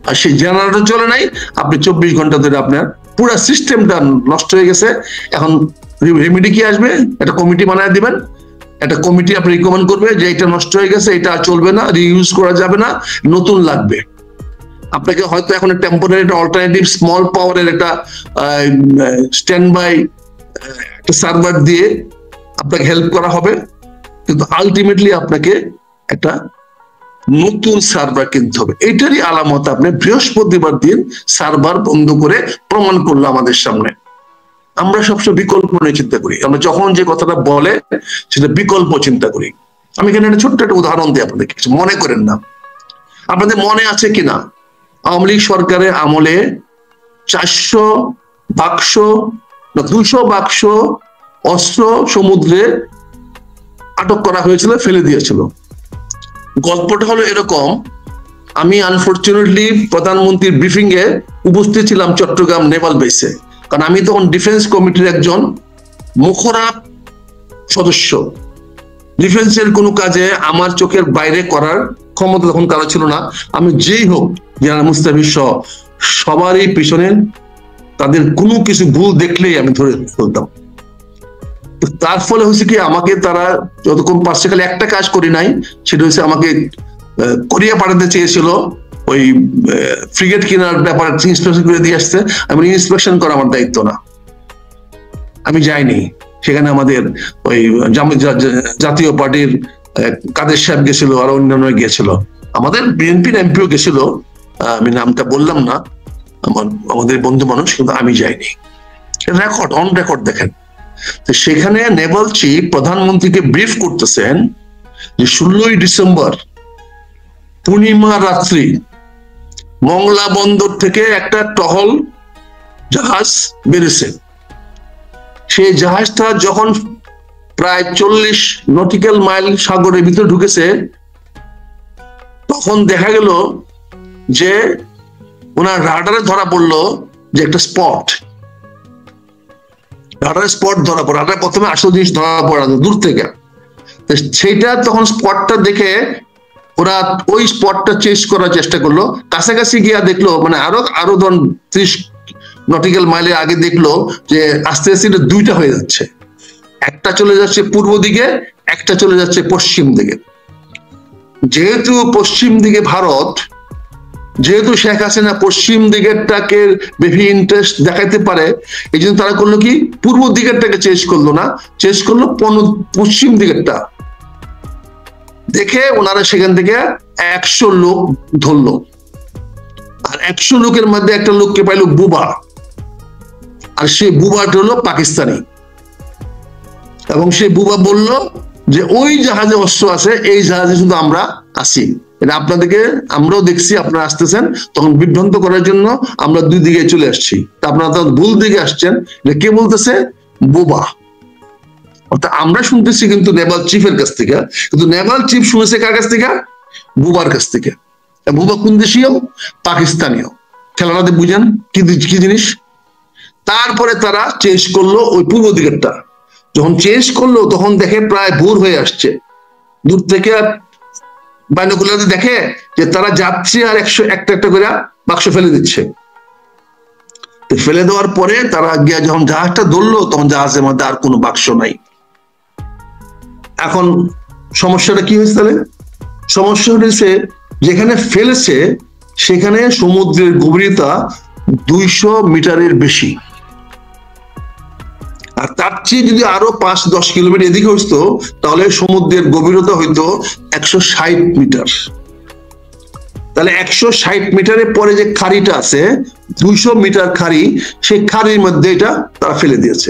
Speaker 1: আর সেই জেনারেটর চলে নাই, আপনি 24 ঘন্টা ধরে আপনার পুরো সিস্টেমটা নষ্ট হয়ে গেছে। এখন রেমেডি কি আসবে? একটা কমিটি বানায় দিবেন, একটা কমিটি আপনি রিকমেন্ড করবে যে এটা নষ্ট হয়ে গেছে, এটা চলবে না, রিইউজ করা যাবে না, নতুন লাগবে। আপনাকে হয়তো এখন টেম্পোরারি একটা অল্টারনেটিভ স্মল পাওয়ারের একটা স্ট্যান্ড বাই একটা সার্ভার দিয়ে আপনাকে হেল্প করা হবে, কিন্তু আলটিমেটলি আপনাকে একটা নতুন সার্ভার কিনতে হবে। এটারই আলামত আপনি বৃহস্পতিবার দিন সার্ভার বন্ধ করে প্রমাণ করলো আমাদের সামনে। আমরা সবসময় বিকল্প নিয়ে চিন্তা করি, আমরা যখন যে কথাটা বলে সেটা বিকল্প চিন্তা করি। আমি এখানে একটা ছোট্ট একটা উদাহরণ দিই আপনাদেরকে, কিছু মনে করেন না। আপনাদের মনে আছে কিনা আওয়ামী লীগ সরকারের আমলে 400 বাক্স না 200 বাক্স অস্ত্র সমুদ্রে আটক করা হয়েছিল, ফেলে দিয়েছিল। গল্পটা হলো এরকম, আমি আনফরচুনেটলি প্রধানমন্ত্রীর ব্রিফিং এ উপস্থিত ছিলাম চট্টগ্রাম নেভাল বেসে, কারণ আমি তখন ডিফেন্স কমিটির একজন মুখরাপ সদস্য। ডিফেন্সের কোনো কাজে আমার চোখের বাইরে করার ক্ষমতা তখন কারো ছিল না। আমি যেই হোক, জেনারেল মুস্তাফিজ সহ সবারই পিছনে তাদের কোনো কিছু ভুল দেখলেই আমি ধরে ফেলতাম। তার ফলে হয়েছে কি, আমাকে তারা যতক্ষণ পারছে, খালি একটা কাজ করি নাই, সেটা হচ্ছে আমাকে কোরিয়া পাঠাতে চেয়েছিল ওই ফ্রিগেট কেনার ব্যাপারে ইন্সপেকশন করে দিয়ে আসতে। আমি ইন্সপেকশন করা আমার দায়িত্ব না, আমি যাইনি সেখানে। আমাদের ওই জাতীয় পার্টির কাদের সাহেব গেছিল, আর অন্যান্য গেছিল, আমাদের বিএনপির এমপিও গেছিল, আমি নামটা বললাম না, আমাদের বন্ধু মানুষ, কিন্তু আমি যাইনি। রেকর্ড, অন রেকর্ড দেখেন। সেখানে নেভাল চিফ প্রধানমন্ত্রীকে ব্রিফ করতেছেন যে 16ই ডিসেম্বর পূর্ণিমা রাত্রি মংলা বন্দর থেকে একটা টহল জাহাজ বেরিয়েছে। সেই জাহাজটা যখন প্রায় 40 নটিক্যাল মাইল সাগরের ভিতরে ঢুকেছে, তখন দেখা গেল যে ওনার রাডারে ধরা পড়লো যে একটা স্পট, রাডারে স্পট ধরা পড়ে। রাডারে প্রথমে আসল জিনিস ধরা পড়া দূর থেকে, সেইটা তখন স্পটটা দেখে ওরা ওই স্পটটা চেস করার চেষ্টা করলো। কাছাকাছি গিয়া দেখলো, মানে আরো ধরুন 30 নটিক্যাল মাইলের আগে দেখলো যে আস্তে আস্তে এটা দুইটা হয়ে যাচ্ছে, একটা চলে যাচ্ছে পূর্ব দিকে, একটা চলে যাচ্ছে পশ্চিম দিকে। যেহেতু পশ্চিম দিকে ভারত, যেহেতু শেখ হাসিনা পশ্চিম দিকেরটাকে বেশি ইন্টারেস্ট দেখাইতে পারে, এই জন্য তারা করলো কি, পূর্ব দিকেরটাকে চেস করলো না, চেস করলো পশ্চিম দিকেরটা। দেখে ওনারা সেখান থেকে 100 লোক ধরলো, আর 100 লোকের মধ্যে একটা লোককে পাইলো বুবা, আর সেই বুবাটা হলো পাকিস্তানি। এবং সেই বুবা বলল যে ওই জাহাজে অস্ত্র আছে, এই জাহাজে শুধু আমরা আসি, এটা আপনাদেরকে আমরাও দেখছি, আপনারা আসতেছেন, তখন বিভ্রান্ত করার জন্য আমরা দুই দিকে চলে আসছি। তা আপনারা তো ভুল দিকে আসছেন। এটা কে বলতেছে? বুবা। অর্থাৎ আমরা শুনতেছি কিন্তু নেভাল চিফের কাছ থেকে, কিন্তু নেভাল চিফ শুনেছে কার কাছ থেকে? বুবার কাছ থেকে। বুবা কোন দেশীয়? পাকিস্তানীয়। খেলাটাতে বুঝেন কি জিনিস। তারপরে তারা চেঞ্জ করলো ওই পূর্ব দিকেরটা, যখন চেঞ্জ করলো তখন দেখে প্রায় ভোর হয়ে আসছে, দূর থেকে বাইনোকুলারে দেখে যে তারা যাচ্ছে আর একটা একটা করে বাক্স ফেলে দিচ্ছে। ফেলে দেওয়ার পরে তারা গিয়ে যখন জাহাজটা ধরলো তখন জাহাজের মধ্যে আর কোনো বাক্স নাই। এখন সমস্যাটা কি হয়েছে তাহলে? সমস্যা হয়েছে যেখানে ফেলেছে সেখানে সমুদ্রের গভীরতা 200 মিটারের বেশি, আর তার চেয়ে যদি আরো 5-10 কিলোমিটার এদিকে হইতো তাহলে সমুদ্রের গভীরতা হইতো 160 মিটার। তাহলে 160 মিটারের পরে যে খাড়িটা আছে 200 মিটার খাড়ি, সেই খাড়ির মধ্যে এটা তারা ফেলে দিয়েছে।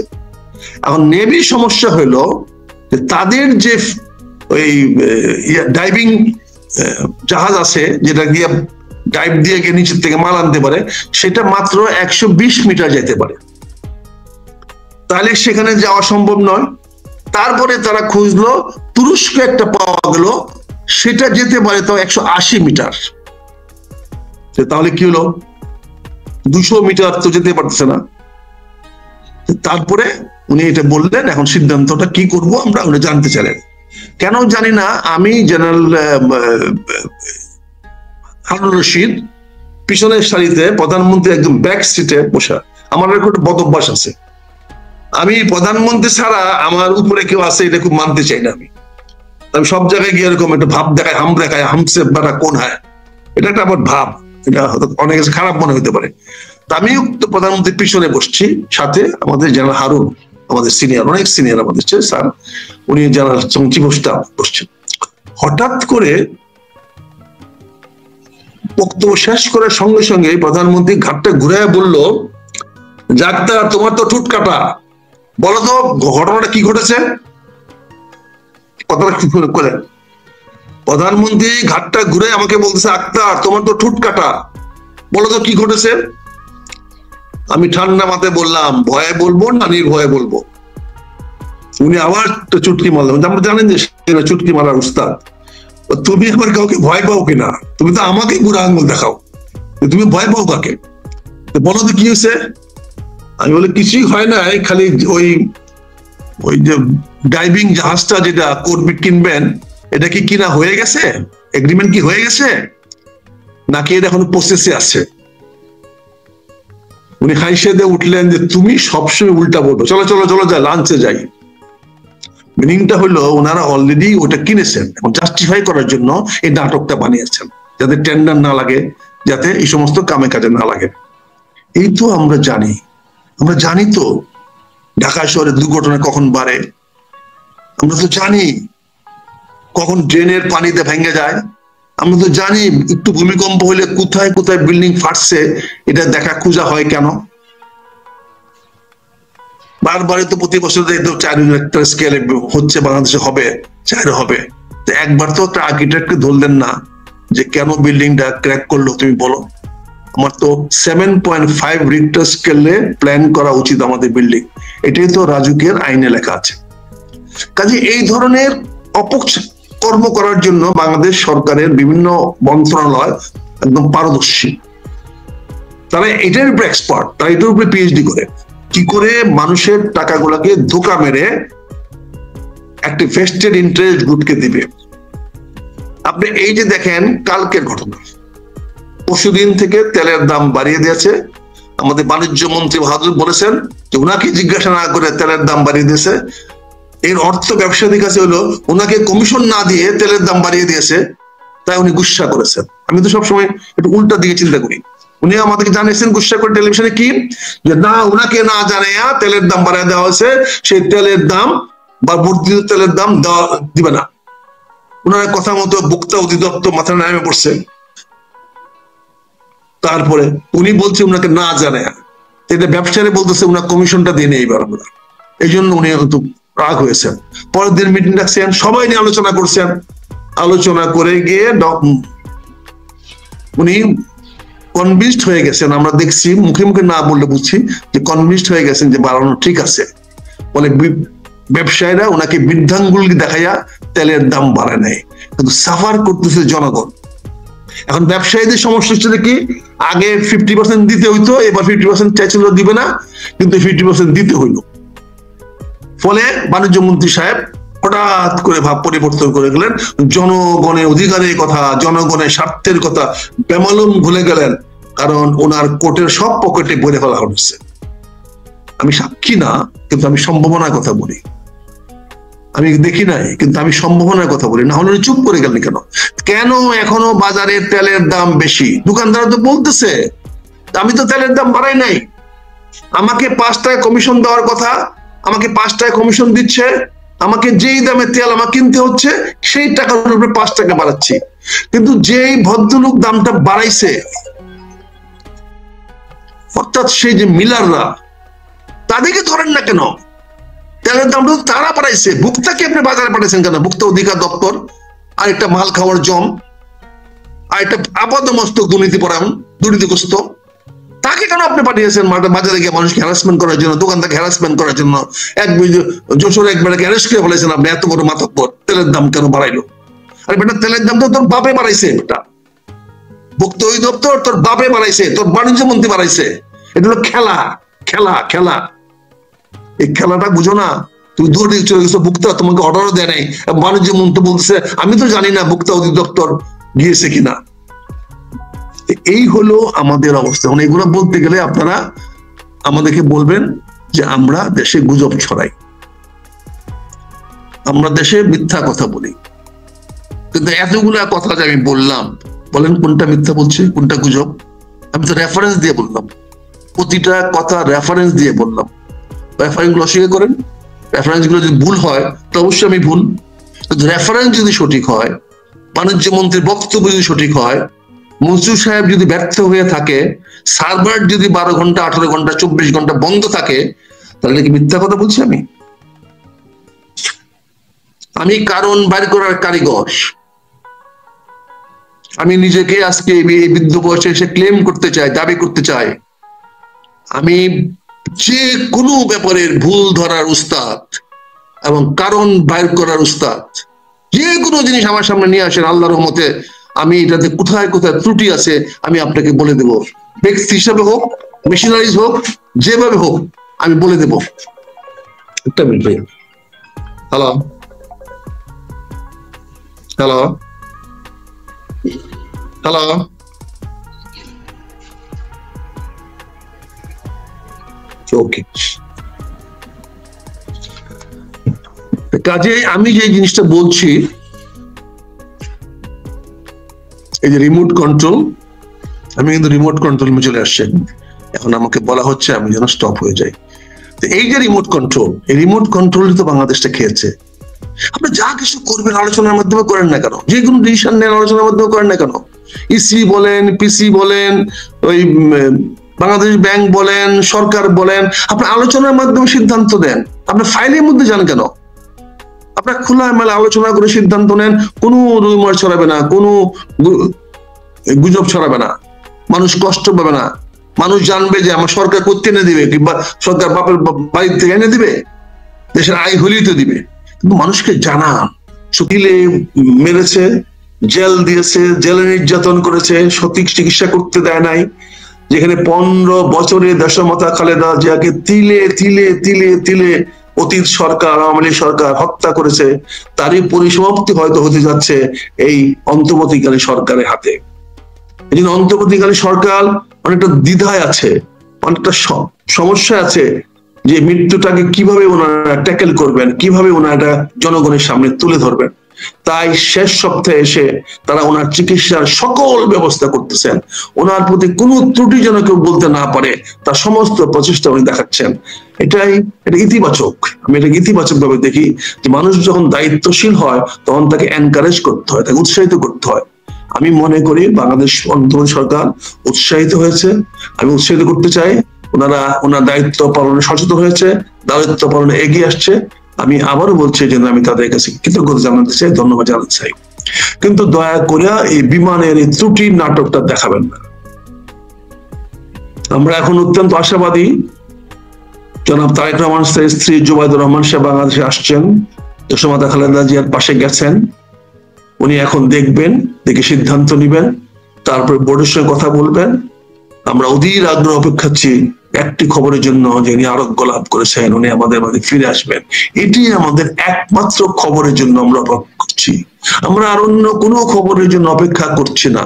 Speaker 1: এখন নেভির সমস্যা হলো যে তাদের যে ওই ডাইভিং জাহাজ আছে যেটা গিয়ে ডাইভ দিয়ে গিয়ে নিচের থেকে মাল আনতে পারে, সেটা মাত্র 120 মিটার যেতে পারে, তাহলে সেখানে যাওয়া সম্ভব নয়। তারপরে তারা খুঁজলো, তুরস্ক একটা পাওয়া গেল, সেটা যেতে পারে তাও 180 মিটার। তাহলে কি হলো? 200 মিটার তো যেতে পারতেছে না। তারপরে উনি এটা বললেন, এখন সিদ্ধান্তটা কি করব আমরা উনি জানতে চাইলেন। কেন জানি না, আমি জেনারেল হারুন রশিদ পিছনের সারিতে, প্রধানমন্ত্রী একদম ব্যাক সিটে বসা। আমার একটা বদ অভ্যাস আছে, আমি প্রধানমন্ত্রী ছাড়া আমার উপরে কেউ আছে এটা খুব মানতে চাই না। আমি সব জায়গায় গিয়ে এরকম একটা ভাব দেখায়, হাম দেখায়, হামসে বারা কোন হয়, এটা একটা আমার ভাব, এটা হয়তো অনেক খারাপ মনে হতে পারে। তা আমিও তো প্রধানমন্ত্রীর পিছনে বসছি, সাথে আমাদের জেনারেল হারুন, আমাদের সিনিয়র, অনেক সিনিয়র আমাদের স্যার, উনি জেনারেল চিফ অফ স্টাফ বসছেন। হঠাৎ করে বক্তব্য শেষ করার সঙ্গে সঙ্গে প্রধানমন্ত্রী ঘাটটা ঘুরে বলল, ডাক্তার তোমার তো ঠুট কাটা, বলো তো ঘটনাটা কি ঘটেছে। কথাটা কি করে? প্রধানমন্ত্রী ঘাটটা ঘুরে আমাকে বলতেছে, আক্তার তোমার তো ঠুট কাটা, বলো তো কি ঘটেছে। আমি ঠান্ডা মাথায় বললাম, ভয়ে বলবো না নির্ভয়ে বলবো। উনি আবার চুটকি মারলেন, আমরা জানেন যে চুটকি মারার উস্তাদ। তুমি আবার কাউকে ভয় পাও কিনা? তুমি তো আমাকে বুড়া আঙ্গুল দেখাও, তুমি ভয় পাও কাকে? বলো তো কি হয়েছে। আমি বলে কিছুই হয় না, খালি ওই যে ডাইভিং জাহাজটা যেটা কর্মী কিনবেন, এটা কি কিনা হয়ে গেছে? এগ্রিমেন্ট কি হয়ে গেছে নাকি এটা এখন প্রসেসে আছে? উনি হাইসে দিয়ে উঠলেন যে তুমি সবসময় উল্টা বলবো, চলো চলো চলো যাই লাঞ্চে যাই। মিনিংটা হলো ওনারা অলরেডি ওটা কিনেছেন, এখন জাস্টিফাই করার জন্য এই নাটকটা বানিয়েছেন, যাতে টেন্ডার না লাগে, যাতে এই সমস্ত কামে কাজে না লাগে। এই তো আমরা জানি তো ঢাকা শহরে দুর্ঘটনা কখন বাড়ে, আমরা তো জানি কখন ড্রেনের পানিতে ভেঙে যায়, আমরা তো জানি একটু ভূমিকম্প হলে কোথায় কোথায় বিল্ডিং ফাটছে, এটা দেখা খোঁজা হয় কেন? বারবারই তো প্রতি বছর 4 রিক্টার স্কেলে হচ্ছে, বাংলাদেশে হবে 4 হবে। তো একবার তো একটা আর্কিটেক্টকে ধরলেন না যে কেন বিল্ডিংটা ক্র্যাক করলো, তুমি বলো। আমার তো 7.5 রিক্টার স্কেলে প্ল্যান করা উচিত আমাদের বিল্ডিং, এটাই তো রাজুকের আইনে লেখা আছে। কাজে এই ধরনের অপকর্ম করার জন্য বাংলাদেশ সরকারের বিভিন্ন মন্ত্রণালয় একদম পারদর্শী, তারা এটার উপরে এক্সপার্ট, তারা এটার উপরে পিএইচডি করে কি করে মানুষের টাকাগুলোকে ধোকা মেরে একটা ভেস্টেড ইন্টারেস্ট গ্রুপকে দিবে। আপনি এই যে দেখেন কালকের ঘটনা, পরশুদিন থেকে তেলের দাম বাড়িয়ে দিয়েছে। আমাদের বাণিজ্য মন্ত্রী বাহাদুর বলেছেন যে ওনাকে জিজ্ঞাসা না করে তেলের দাম বাড়িয়ে দিয়েছে। এর অর্থ ব্যবসায়ীর কাছে হলো ওনাকে কমিশন না দিয়ে তেলের দাম বাড়িয়ে দিয়েছে, তাই উনি গুসা করেছেন। আমি তো সবসময় একটু উল্টা দিকে চিন্তা করি। উনি আমাদেরকে জানিয়েছেন গুসা করে টেলিভিশনে কি, যে না ওনাকে না জানাইয়া তেলের দাম বাড়িয়ে দেওয়া হয়েছে, সেই তেলের দাম বা বর্ধিত তেলের দাম দিবে না। ওনার কথা মতো ভোক্তা অধিদপ্তর মাথায় নামে পড়ছে। তারপরে উনি বলছে ওনাকে না জানায়, এটা ব্যবসায়ী বলতেছে ওনার কমিশনটা দিয়ে নেই এইবার আমরা, এই জন্য উনি হয়তো রাগ হয়েছেন। পরের দিন মিটিং ডাকছেন, সবাই নিয়ে আলোচনা করছেন। আলোচনা করে গিয়ে উনি কনভিন্সড হয়ে গেছেন, আমরা দেখছি মুখে মুখে না বললে বুঝছি যে কনভিন্সড হয়ে গেছেন যে বাড়ানো ঠিক আছে। বলে ব্যবসায়ীরা ওনাকে বৃদ্ধাঙ্গুলি দেখাইয়া তেলের দাম বাড়ায় নেয়, কিন্তু সাফার করতেছে জনগণ। এখন ব্যবসায়ীদের সমস্যা হচ্ছে কি, আগে 50% দিতে হইতো, এবার 50% চাইছিল দিবে না, কিন্তু 50% দিতে হইলো। ফলে বাণিজ্য মন্ত্রী সাহেব হঠাৎ করে ভাব পরিবর্তন করে গেলেন, জনগণের অধিকারের কথা, জনগণের স্বার্থের কথা বেমালুম ভুলে গেলেন, কারণ ওনার কোর্টের সব পকেটে ভরে ফেলা হচ্ছে। আমি সাক্ষী না, কিন্তু আমি সম্ভাবনার কথা বলি। আমি দেখি নাই, কিন্তু আমি সম্ভাবনার কথা বলি। না হলে চুপ করে গেলেন কেন? কেন এখনো বাজারে তেলের দাম বেশি? দোকানদার তো বলতেছে আমি তো তেলের দাম বাড়াই নাই, আমাকে 5 টাকা কমিশন দেওয়ার কথা, আমাকে 5 টাকা কমিশন দিচ্ছে, আমাকে যেই দামে তেল আমার কিনতে হচ্ছে সেই টাকার উপরে 5 টাকা বাড়াচ্ছি। কিন্তু যেই ভদ্রলোক দামটা বাড়াইছে, অর্থাৎ সেই যে মিলাররা, তাদেরকে ধরেন না কেন? তেলের দামটা তারা বাড়াইছে, ভুক্তাকে আপনি বাজারে পাঠাইছেন কেন? ভুক্তা অধিকার দপ্তর আর একটা মাল খাওয়ার জম, আর একটা আপাদমস্তক দুর্নীতিপরায়ণ, দুর্নীতিগ্রস্ত, তাকে কেন আপনি পাঠিয়েছেন বাজারে গিয়ে মানুষকে হ্যারাসমেন্ট করার জন্য, দোকানদারকে হ্যারাসমেন্ট করার জন্য? যশোর একবারে অ্যারেস্ট করে ফেলেছেন আপনি, এত বড় মাতব্বর তেলের দাম কেন বাড়াইলো? আরে বেটা, তেলের দাম তো তোর বাপে বাড়াইছে, বেটা ভুক্তা অধিদপ্তর তোর বাপে বাড়াইছে, তোর বাণিজ্য মন্ত্রী বাড়াইছে। এটা হলো খেলা, খেলা, খেলা। এই খেলাটা বুঝো না? তুমি দূরে চলে গেছো, ভুক্তা তোমাকে অর্ডারও দেয় নাই, বাণিজ্য মন্ত্রী বলতেছে আমি তো জানি না ভুক্তা অধিদপ্তর গিয়েছে কিনা। এই হলো আমাদের অবস্থা। এগুলো বলতে গেলে আপনারা আমাদেরকে বলবেন যে আমরা দেশে গুজব ছড়াই, আমরা দেশে মিথ্যা কথা বলি। কিন্তু এতগুলা কথা যে আমি বললাম, বলেন কোনটা মিথ্যা বলছি, কোনটা গুজব? আমি তো রেফারেন্স দিয়ে বললাম, প্রতিটা কথা রেফারেন্স দিয়ে বললাম। রেফারেন্স গুলো অস্বীকার করেন, রেফারেন্স গুলো যদি ভুল হয় তো অবশ্যই আমি ভুল, কিন্তু রেফারেন্স যদি সঠিক হয়, বাণিজ্য মন্ত্রীর বক্তব্য যদি সঠিক হয়, মনসুর সাহেব যদি ব্যর্থ হয়ে থাকে, সার্ভার যদি 12 ঘন্টা 18 ঘন্টা 24 ঘন্টা বন্ধ থাকে, তাহলে কি মিথ্যা কথা বলছি? আমি কারণ বাইর করার কারিগর। আমি নিজেকে আজকে এই বৃদ্ধ বয়সে এসে ক্লেম করতে চাই, দাবি করতে চাই, আমি যে কোনো ব্যাপারের ভুল ধরার উস্তাদ এবং কারণ বাইর করার উস্তাদ। যে কোনো জিনিস আমার সামনে নিয়ে আসেন, আল্লাহর রহমতে আমি এটাতে কোথায় কোথায় ত্রুটি আছে আমি আপনাকে বলে দেব। ব্যক্তি হিসাবে হোক, মেশিনারিজ হোক, যেভাবে হোক আমি বলে দেব। একটা মিনিট ভাই। হ্যালো হ্যালো হ্যালো, ওকে। কাজে আমি যে জিনিসটা বলছি, এই যে রিমোট কন্ট্রোল, আমি কিন্তু রিমোট কন্ট্রোল চলে আসছেন, এখন আমাকে বলা হচ্ছে আমি যেন স্টপ হয়ে যাই। এই যে রিমোট কন্ট্রোল, এই রিমোট কন্ট্রোল তো বাংলাদেশটা খেয়েছে। আপনি যা কিছু করবেন আলোচনার মাধ্যমে করেন না কেন, যে কোনো ডিসিশন নেন আলোচনার মাধ্যমে করেন না কেন? ইসি বলেন, পিসি বলেন, ওই বাংলাদেশ ব্যাংক বলেন, সরকার বলেন, আপনি আলোচনার মাধ্যমে সিদ্ধান্ত দেন। আপনি ফাইলের মধ্যে যান কেন? আপনার খোলা মেলা আলোচনা করে সিদ্ধান্ত নেন, কোনো রুমার ছড়াবে না, কোনো গুজব ছড়াবে না, মানুষ কষ্ট পাবে না। মানুষ জানবে যে আমার সরকার করতে এনে দিবে, কিংবা সরকার বাপের বাড়ির থেকে এনে দিবে, দেশের আয় হলেই তো দিবে। কিন্তু মানুষকে জানান, শুকিলে মেরেছে, জেল দিয়েছে, জেলে নির্যাতন করেছে, সঠিক চিকিৎসা করতে দেয় নাই, যেখানে 15 বছরে দেশমাতা খালেদা জিয়াকে তিলে তিলে তিলে তিলে অতীত সরকার, আওয়ামী লীগ সরকার হত্যা করেছে, তারই পরিসমাপ্তি হয়তো হতে যাচ্ছে এই অন্তর্বর্তীকালীন সরকারের হাতে। এই জন্য অন্তর্বর্তীকালীন সরকার অনেকটা দ্বিধায় আছে, অনেকটা সমস্যা আছে যে মৃত্যুটাকে কিভাবে ওনারা ট্যাকেল করবেন, কিভাবে ওনারা জনগণের সামনে তুলে ধরবেন। তাই শেষ সপ্তাহে এসে তারা ওনার চিকিৎসার সকল ব্যবস্থা করতেছেন, ওনার প্রতি কোনো ত্রুটি যেন কেউ বলতে না পারে তার সমস্ত প্রচেষ্টা উনি দেখাচ্ছেন। এটা ইতিবাচক, আমি এটাকে ইতিবাচক ভাবে দেখি যে মানুষ যখন দায়িত্বশীল হয় তখন তাকে এনকারেজ করতে হয়, তাকে উৎসাহিত করতে হয়। আমি মনে করি বাংলাদেশ অন্তর্বর্তী সরকার উৎসাহিত হয়েছে, আমি উৎসাহিত করতে চাই। ওনার দায়িত্ব পালনে সচেতন হয়েছে, দায়িত্ব পালনে এগিয়ে আসছে। আমি আবারও বলছি যে আমি তাদের কাছে কৃতজ্ঞতা জানাতে চাই, ধন্যবাদ জানাতে চাই। কিন্তু দয়া করে এই বিমানের এই ত্রুটির নাটকটা দেখাবেন না। আমরা এখন অত্যন্ত আশাবাদী, জনাব তারেক রহমান স্ত্রী জুবাইদুর রহমান সাহেব বাংলাদেশে আসছেন, দেশমাতা খালেদা জিয়ার পাশে গেছেন। উনি এখন দেখবেন, দেখে সিদ্ধান্ত নিবেন, তারপর বোর্ডের সঙ্গে কথা বলবেন। আমরা অধীর আগ্রহ অপেক্ষাচ্ছি একটি খবরের জন্য যিনি আরোগ্য লাভ করেছেন উনি আমাদের মাঝে ফিরে আসবেন, এটি আমাদের একমাত্র খবরের জন্য আমরা অপেক্ষা করছি। আমরা আর অন্য কোনো খবরের জন্য অপেক্ষা করছি না।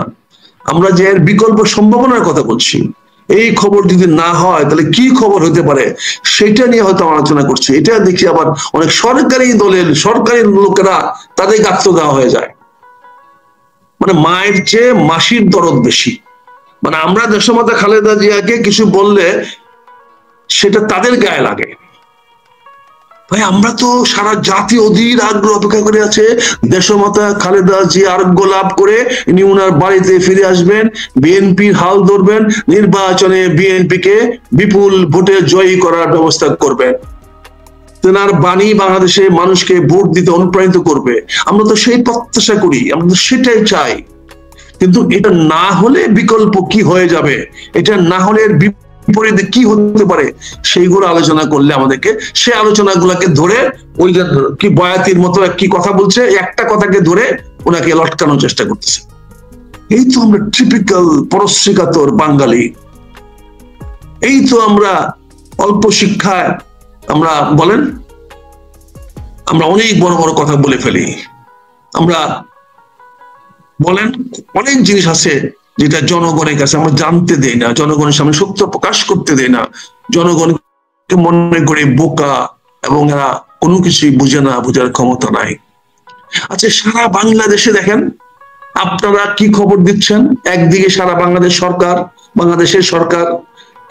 Speaker 1: আমরা যে এর বিকল্প সম্ভাবনার কথা বলছি, এই খবর যদি না হয় তাহলে কি খবর হতে পারে সেটা নিয়ে হয়তো আলোচনা করছি। এটা দেখি আবার অনেক সরকারি দলের সরকারি লোকেরা তাদের আত্মদাহ হয়ে যায়, মানে মায়ের চেয়ে মাসির দরদ বেশি। মানে আমরা দেশমাতা খালেদা জিয়াকে কিছু বললে সেটা তাদের গায়ে লাগে। ভাই আমরা তো সারা জাতি অধীর আগ্রহ অপেক্ষা করে আছে দেশমাতা খালেদা জিয়া আরোগ্য লাভ করে ইনি উনার বাড়িতে ফিরে আসবেন, বিএনপির হাল ধরবেন, নির্বাচনে বিএনপিকে বিপুল ভোটে জয়ী করার ব্যবস্থা করবেন, তেনার বাণী বাংলাদেশে মানুষকে ভোট দিতে অনুপ্রাণিত করবে। আমরা তো সেই প্রত্যাশা করি, আমরা তো সেটাই চাই। কিন্তু এটা না হলে বিকল্প কি হয়ে যাবে, এটা না হলে বিপরীতে কি হতে পারে সেইগুলো আলোচনা করলে আমাদেরকে সেই আলোচনাগুলোকে ধরে ওই কি বয়াতির মতো কি কথা বলছে একটা কথাকে ধরে ওনাকে লটকানোর চেষ্টা করতেছে। এই তো আমরা টিপিক্যাল পরশ্রীকাতর বাঙালি, এই তো আমরা অল্প শিক্ষায় আমরা বলেন আমরা অনেক বড় বড় কথা বলে ফেলি। আমরা বলেন অনেক জিনিস আছে যেটা জনগণের কাছে আমরা জানতে দেই না, জনগণের সামনে সত্য প্রকাশ করতে দেই না, জনগণকে মনে করে বোকা এবং এরা কোনো কিছুই বুঝে না, বোঝার ক্ষমতা নাই। আচ্ছা সারা বাংলাদেশে দেখেন আপনারা কি খবর দিচ্ছেন, একদিকে সারা বাংলাদেশ সরকার, বাংলাদেশের সরকার,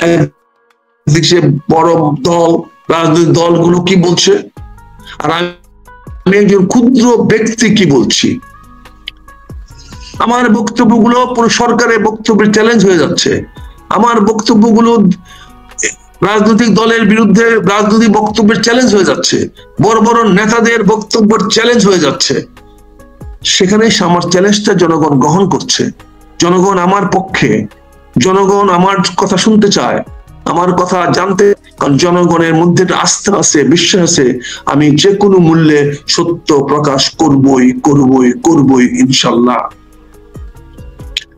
Speaker 1: একদিকে বড় দল রাজনৈতিক দলগুলো কি বলছে, আর আমি একজন ক্ষুদ্র ব্যক্তি কি বলছি। আমার বক্তব্যগুলো পুরো সরকারের বক্তব্যের চ্যালেঞ্জ হয়ে যাচ্ছে, আমার বক্তব্যগুলো রাজনৈতিক দলের বিরুদ্ধে রাজনৈতিক বক্তব্যের চ্যালেঞ্জ হয়ে যাচ্ছে, বড় বড় নেতাদের বক্তব্যের চ্যালেঞ্জ হয়ে যাচ্ছে। সেখানে আমার চ্যালেঞ্জটা জনগণ গ্রহণ করছে, জনগণ আমার পক্ষে, জনগণ আমার কথা শুনতে চায়, আমার কথা জানতে, কারণ জনগণের মধ্যে আস্থা আছে, বিশ্বাস আছে, আমি যে কোনো মূল্যে সত্য প্রকাশ করবই করবই করবই ইনশাল্লাহ।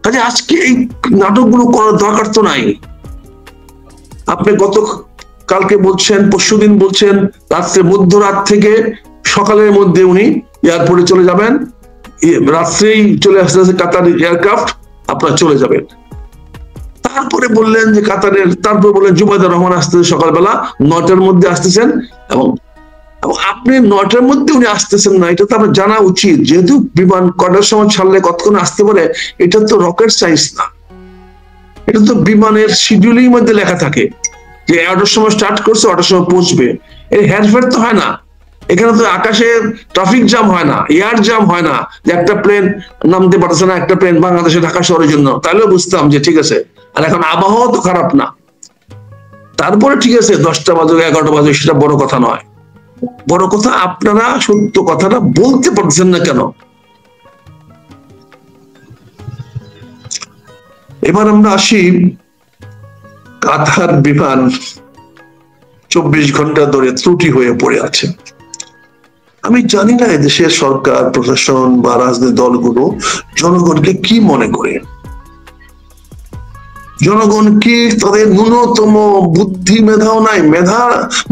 Speaker 1: কাজে আজকে এই নাটকগুলো করার দরকার তো নাই। আপনি গত কালকে বলছেন, পরশুদিন বলছেন রাত্রে মধ্যরাত থেকে সকালের মধ্যে উনি এয়ারপোর্টে চলে যাবেন, রাত্রেই চলে আসতেছে কাতার এয়ারক্রাফট, আপনারা চলে যাবেন। তারপরে বললেন যে কাতারের, তারপরে বললেন জুবাইদা রহমান আসতেছে সকালবেলা 9টার মধ্যে আসতেছেন, এবং আপনি 9টার মধ্যে উনি আসতেছেন না, এটা তো আপনার জানা উচিত। যেহেতু বিমান কটার সময় ছাড়লে কতক্ষণ আসতে পারে, এটা তো রকেট সায়েন্স না, এটা তো বিমানের শিডিউলিং মধ্যে লেখা থাকে যে 11টার সময় স্টার্ট করছে 8টার সময় পৌঁছবে। এই হেরফের তো হয় না, এখানে তো আকাশে ট্রাফিক জ্যাম হয় না, এয়ার জ্যাম হয় না যে একটা প্লেন নামতে পারছে না, একটা প্লেন বাংলাদেশে ঢাকা শহরের জন্য, তাহলেও বুঝতাম যে ঠিক আছে। আর এখন আবহাওয়া তো খারাপ না, তারপরে ঠিক আছে 10টা বাজে 11টা বাজে সেটা বড় কথা নয়, বড় কথা আপনারা সত্য কথাটা বলতে পারছেন না কেন। এবার আমরা আসি কাতার বিমান 24 ঘন্টা ধরে ত্রুটি হয়ে পড়ে আছে। আমি জানি না দেশের সরকার প্রশাসন বা রাজনৈতিক দলগুলো জনগণকে কি মনে করে, জনগণ কি তাদের ন্যূনতম বুদ্ধি মেধাও নাই,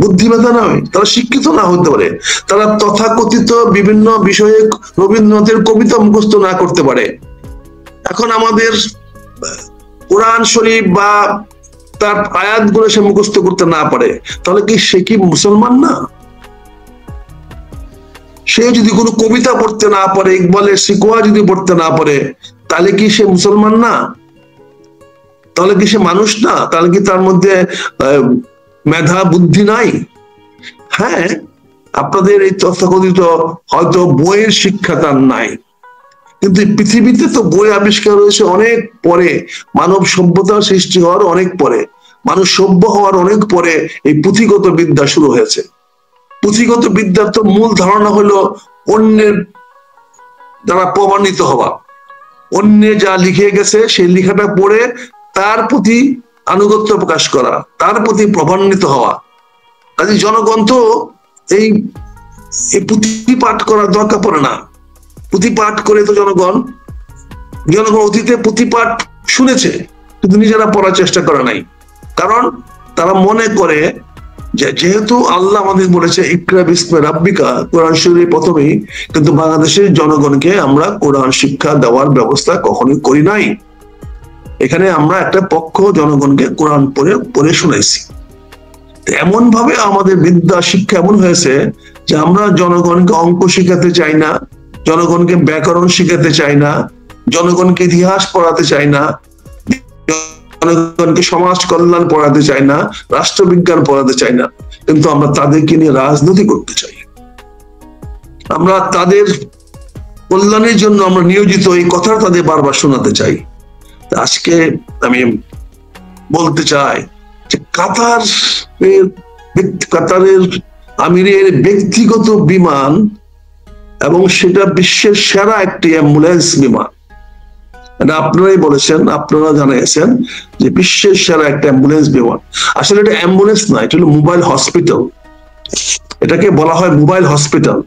Speaker 1: বুদ্ধি মেধা নয়, তারা শিক্ষিত না হতে পারে, তারা তথাকথিত বিভিন্ন বিষয়ে রবীন্দ্রনাথের কবিতা মুখস্থ না করতে পারে। এখন আমাদের কোরআন শরীফ বা তার আয়াতগুলো সে মুখস্থ করতে না পারে, তাহলে কি সে কি মুসলমান না? সে যদি কোনো কবিতা পড়তে না পারে, ইকবালের শিকোয়া যদি পড়তে না পারে, তাহলে কি সে মুসলমান না? তাহলে কি সে মানুষ না? তাহলে কি তার মধ্যে মেধা বুদ্ধি নাই? হ্যাঁ, আপনাদের এই তথাকথিত হয়তো বইয়ের শিক্ষা তার নাই, কিন্তু পৃথিবীতে তো বই আবিষ্কার হয়েছে অনেক পরে, মানব সভ্যতার সৃষ্টি হওয়ার অনেক পরে, মানুষ সভ্য হওয়ার অনেক পরে এই পুঁথিগত বিদ্যা শুরু হয়েছে। পুঁথিগত বিদ্যার তো মূল ধারণা হলো অন্যের দ্বারা প্রমাণিত হওয়া, অন্যে যা লিখে গেছে সেই লেখাটা পড়ে তার প্রতি আনুগত্য প্রকাশ করা, তার প্রতি প্রভান্বিত হওয়া। কাজে জনগণ তো এই পুঁথি পাঠ করার দরকার পড়ে না। পুঁথি পাঠ করে তো জনগণ অতীতে পুঁথি পাঠ শুনেছে কিন্তু নিজেরা পড়ার চেষ্টা করে নাই, কারণ তারা মনে করে যে যেহেতু আল্লাহ আমাদের বলেছে ইকরা বিস্মে রাব্বিকা, কোরআন শরীফের প্রথমেই, কিন্তু বাংলাদেশের জনগণকে আমরা কোরআন শিক্ষা দেওয়ার ব্যবস্থা কখনোই করি নাই। এখানে আমরা একটা পক্ষ জনগণকে কোরআন পড়ে শুনাইছি। এমন ভাবে আমাদের বিদ্যা শিক্ষা এমন হয়েছে যে আমরা জনগণকে অঙ্ক শিখাতে চাই না, জনগণকে ব্যাকরণ শিখাতে চাই না, জনগণকে ইতিহাস পড়াতে চাই না, জনগণকে সমাজ কল্যাণ পড়াতে চাই না, রাষ্ট্রবিজ্ঞান পড়াতে চাই না, কিন্তু আমরা তাদেরকে নিয়ে রাজনীতি করতে চাই। আমরা তাদের কল্যাণের জন্য আমরা নিয়োজিত, এই কথা তাদের বারবার শোনাতে চাই। আজকে আমি বলতে চাই যে কাতারের আমিরের ব্যক্তিগত বিমান, এবং সেটা বিশ্বের সেরা একটি অ্যাম্বুলেন্স বিমান। আপনারাই বলেছেন, আপনারা জানিয়েছেন যে বিশ্বের সেরা একটা অ্যাম্বুলেন্স বিমান। আসলে এটা অ্যাম্বুলেন্স না, এটা হলো মোবাইল হসপিটাল। এটাকে বলা হয় মোবাইল হসপিটাল,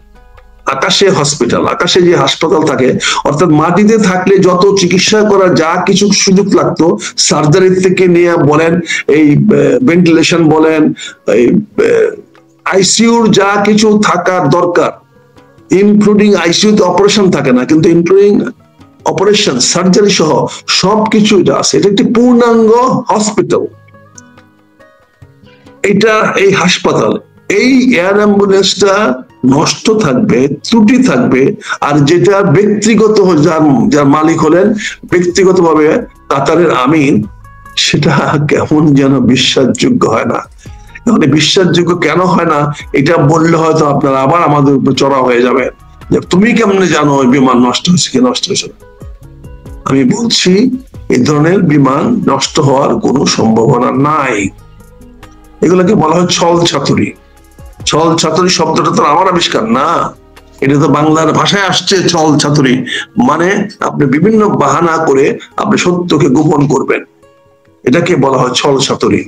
Speaker 1: আকাশে হসপিটাল। আকাশে যে হাসপাতাল থাকে, অর্থাৎ মাটিতে থাকলে যত চিকিৎসা করা যা কিছু সুযোগ লাগতো, সার্জারি থেকে নিয়ে বলেন, এই ভেন্টিলেশন বলেন, এই আইসিইউর যা কিছু থাকার দরকার, ইনক্লুডিং আইসিইউতে অপারেশন থাকে না, কিন্তু ইনক্লুডিং অপারেশন, সার্জারি সহ সবকিছু এটা আছে। এটা একটি পূর্ণাঙ্গ হসপিটাল। এটা এই হাসপাতাল, এই এয়ার অ্যাম্বুলেন্সটা নষ্ট থাকবে, ত্রুটি থাকবে, আর যেটা ব্যক্তিগত যার মালিক হলেন ব্যক্তিগতভাবে কাতারের আমিন, সেটা কেমন যেন বিশ্বাসযোগ্য হয় না। তাহলে বিশ্বাসযোগ্য কেন হয় না এটা বললে হয়তো আপনারা আবার আমাদের উপর চড়া হয়ে যাবে যে তুমি কেমনে জানো ওই বিমান নষ্ট হয়েছে কি নষ্ট হয়েছে। আমি বলছি এই ধরনের বিমান নষ্ট হওয়ার কোনো সম্ভাবনা নাই। এগুলোকে বলা হয় ছল ছাতুরি। ছল ছাতুরি শব্দটা তো আমার আবিষ্কার না, এটা তো বাংলার ভাষায় আসছে। ছল ছাতুরি মানে আপনি বিভিন্ন বাহানা করে আপনি সত্যকে গোপন করবেন, এটাকে বলা হয় ছল ছাতুরি।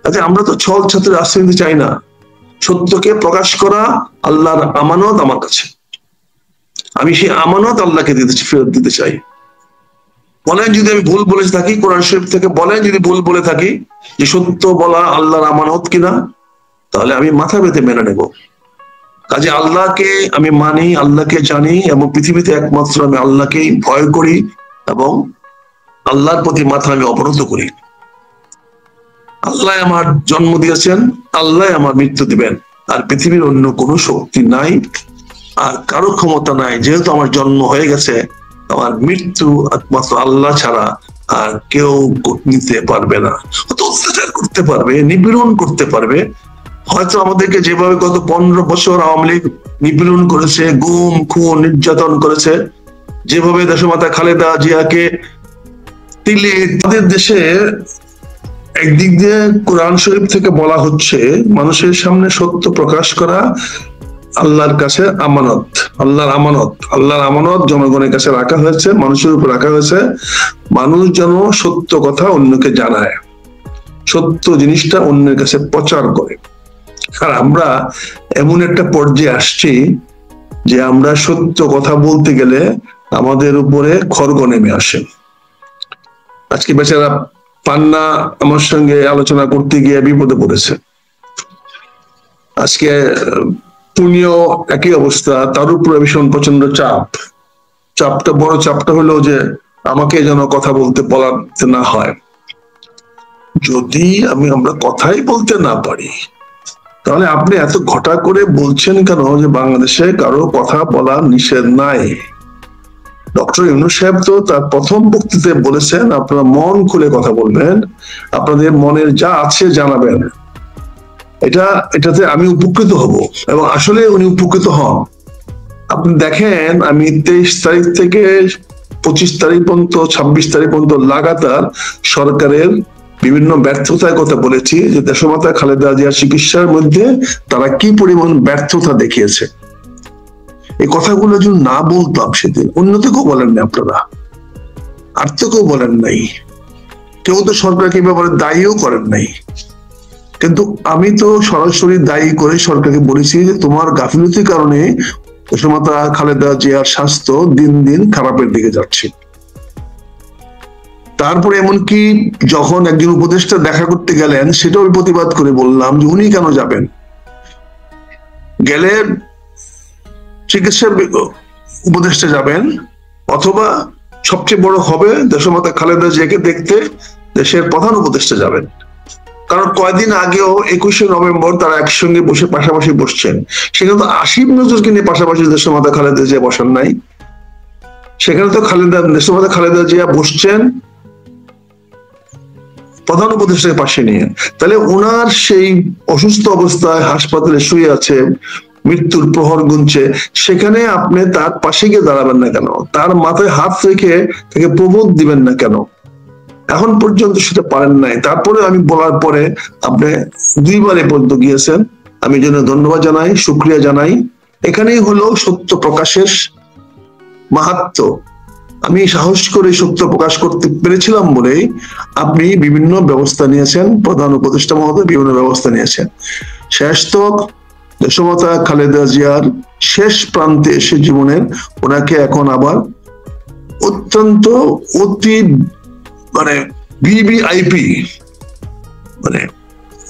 Speaker 1: আচ্ছা, আমরা তো ছল ছাতুরি আশ্রয় নিতে চাই না। সত্যকে প্রকাশ করা আল্লাহর আমানত আমার কাছে, আমি সেই আমানত আল্লাহকে ফেরত দিতে চাই। বলেন যদি আমি ভুল বলে থাকি, কোরআন শরীফ থেকে বলেন যদি ভুল বলে থাকি যে সত্য বলা আল্লাহর আমানত কিনা, তাহলে আমি মাথা পেতে মেনে নেব। কাজে আল্লাহকে আমি মানি, আল্লাহকে জানি, এবং পৃথিবীতে একমাত্র আমি আল্লাহকেই ভয় করি, এবং আল্লাহর প্রতি মাথা আমি অবনত করি। আল্লাহ আমার জন্ম দিয়েছেন, আল্লাহ আমার মৃত্যু দিবেন, আর পৃথিবীর অন্য কোনো শক্তি নাই, আর কারো ক্ষমতা নাই। যেহেতু আমার জন্ম হয়ে গেছে, আমার মৃত্যু একমাত্র আল্লাহ ছাড়া আর কেউ নিতে পারবে না। অত্যাচার করতে পারবে, নিপীড়ন করতে পারবে। হয়তো আমাদেরকে যেভাবে গত 15 বছর আওয়ামী লীগ নিপীড়ন করেছে, গুম খুন নির্যাতন করেছে, যেভাবে দেশমাতা খালেদা জিয়াকে তিলে, তাদের দেশে একদিক দিয়ে কোরআন শরীফ থেকে বলা হচ্ছে মানুষের সামনে সত্য প্রকাশ করা আল্লাহর কাছে আমানত, আল্লাহর আমানত, আল্লাহর আমানত জনগণের কাছে রাখা হয়েছে, মানুষের উপর রাখা হয়েছে। মানুষ যেন সত্য কথা অন্যকে জানায়, সত্য জিনিসটা অন্যের কাছে প্রচার করে। আর আমরা এমন একটা পর্যায়ে আসছি যে আমরা সত্য কথা বলতে গেলে আমাদের উপরে খড়গ নেমে আসে। আজকে বেচারা পান্না আমার সঙ্গে আলোচনা করতে গিয়ে বিপদে পড়েছে। আজকে পুনিও একই অবস্থা, তার উপরে ভীষণ প্রচন্ড চাপটা বড় চাপটা হলো যে আমাকে যেন কথা বলতে না হয়। যদি আমরা কথাই বলতে না পারি, তাহলে আপনি এত ঘটা করে বলছেন কেন যে বাংলাদেশে কারো কথা বলা নিষেধ নাই? ডক্টর ইউনূস সাহেব তো তার প্রথম বক্তৃতায় বলেছেন আপনারা মন খুলে কথা বলবেন, আপনাদের মনের যা আছে জানাবেন। এটাতে আমি উপকৃত হব, এবং আসলে উনি উপকৃত হন। আপনি দেখেন, আমি 23 তারিখ থেকে 25 তারিখ পর্যন্ত, 26 তারিখ পর্যন্ত লাগাতার সরকারের বিভিন্ন ব্যর্থতার কথা বলেছি, যে দেশমাতা খালেদা জিয়ার চিকিৎসার মধ্যে তারা কি পরিমাণ ব্যর্থতা দেখিয়েছে। এই কথাগুলো যদি না বলতাম সেদিন, অন্য তো কেউ বলেন নাই, আপনারা আর তো কেউ বলেন নাই, কেউ তো সরকারকে ব্যাপারে দায়ীও করেন নাই। কিন্তু আমি তো সরাসরি দায়ী করে সরকারকে বলেছি যে তোমার গাফিলতির কারণে দেশমাতা খালেদা জিয়ার স্বাস্থ্য দিন দিন খারাপের দিকে যাচ্ছে। তারপরে এমনকি যখন একজন উপদেষ্টা দেখা করতে গেলেন, সেটাও আমি প্রতিবাদ করে বললাম যে উনি কেন যাবেন, গেলে চিকিৎসার উপদেষ্টা যাবেন, অথবা সবচেয়ে বড় হবে দেশমাতা খালেদা জিয়াকে দেখতে দেশের প্রধান উপদেষ্টা যাবেন। কারণ কয়েকদিন আগেও 21শে নভেম্বর তারা একসঙ্গে বসে পাশাপাশি বসছেন, সেখানে তো আসিফ নজরুলকে নিয়ে পাশাপাশি দেশমাতা খালেদা জিয়া বসান নাই, সেখানে তো দেশমাতা খালেদা জিয়া বসছেন প্রধান উপদেষ্টাকে পাশে নিয়ে। তাহলে ওনার সেই অসুস্থ অবস্থায় হাসপাতালে শুয়ে আছে, মৃত্যুর প্রহর গুনছে, সেখানে আপনি তার পাশে গিয়ে দাঁড়াবেন না কেন, তার মাথায় হাত রেখে তাকে প্রবোধ দিবেন না কেন? এখন পর্যন্ত সেটা পারেন নাই। তারপরে আমি বলার পরে আপনি 2বার পর্যন্ত গিয়েছেন, আমি জন্য ধন্যবাদ জানাই, শুকরিয়া জানাই। এখানেই হলো সত্য প্রকাশের মাহাত্ম্য। আমি সাহস করে সত্য প্রকাশ করতে পেরেছিলাম বলেই আপনি বিভিন্ন ব্যবস্থা নিয়েছেন, প্রধান উপদেষ্টা মহোদয় বিভিন্ন ব্যবস্থা নিয়েছেন। শেষ তক দেশমাতা খালেদা জিয়ার শেষ প্রান্তে এসে জীবনের, ওনাকে এখন আবার অত্যন্ত অতি ভিভিআইপি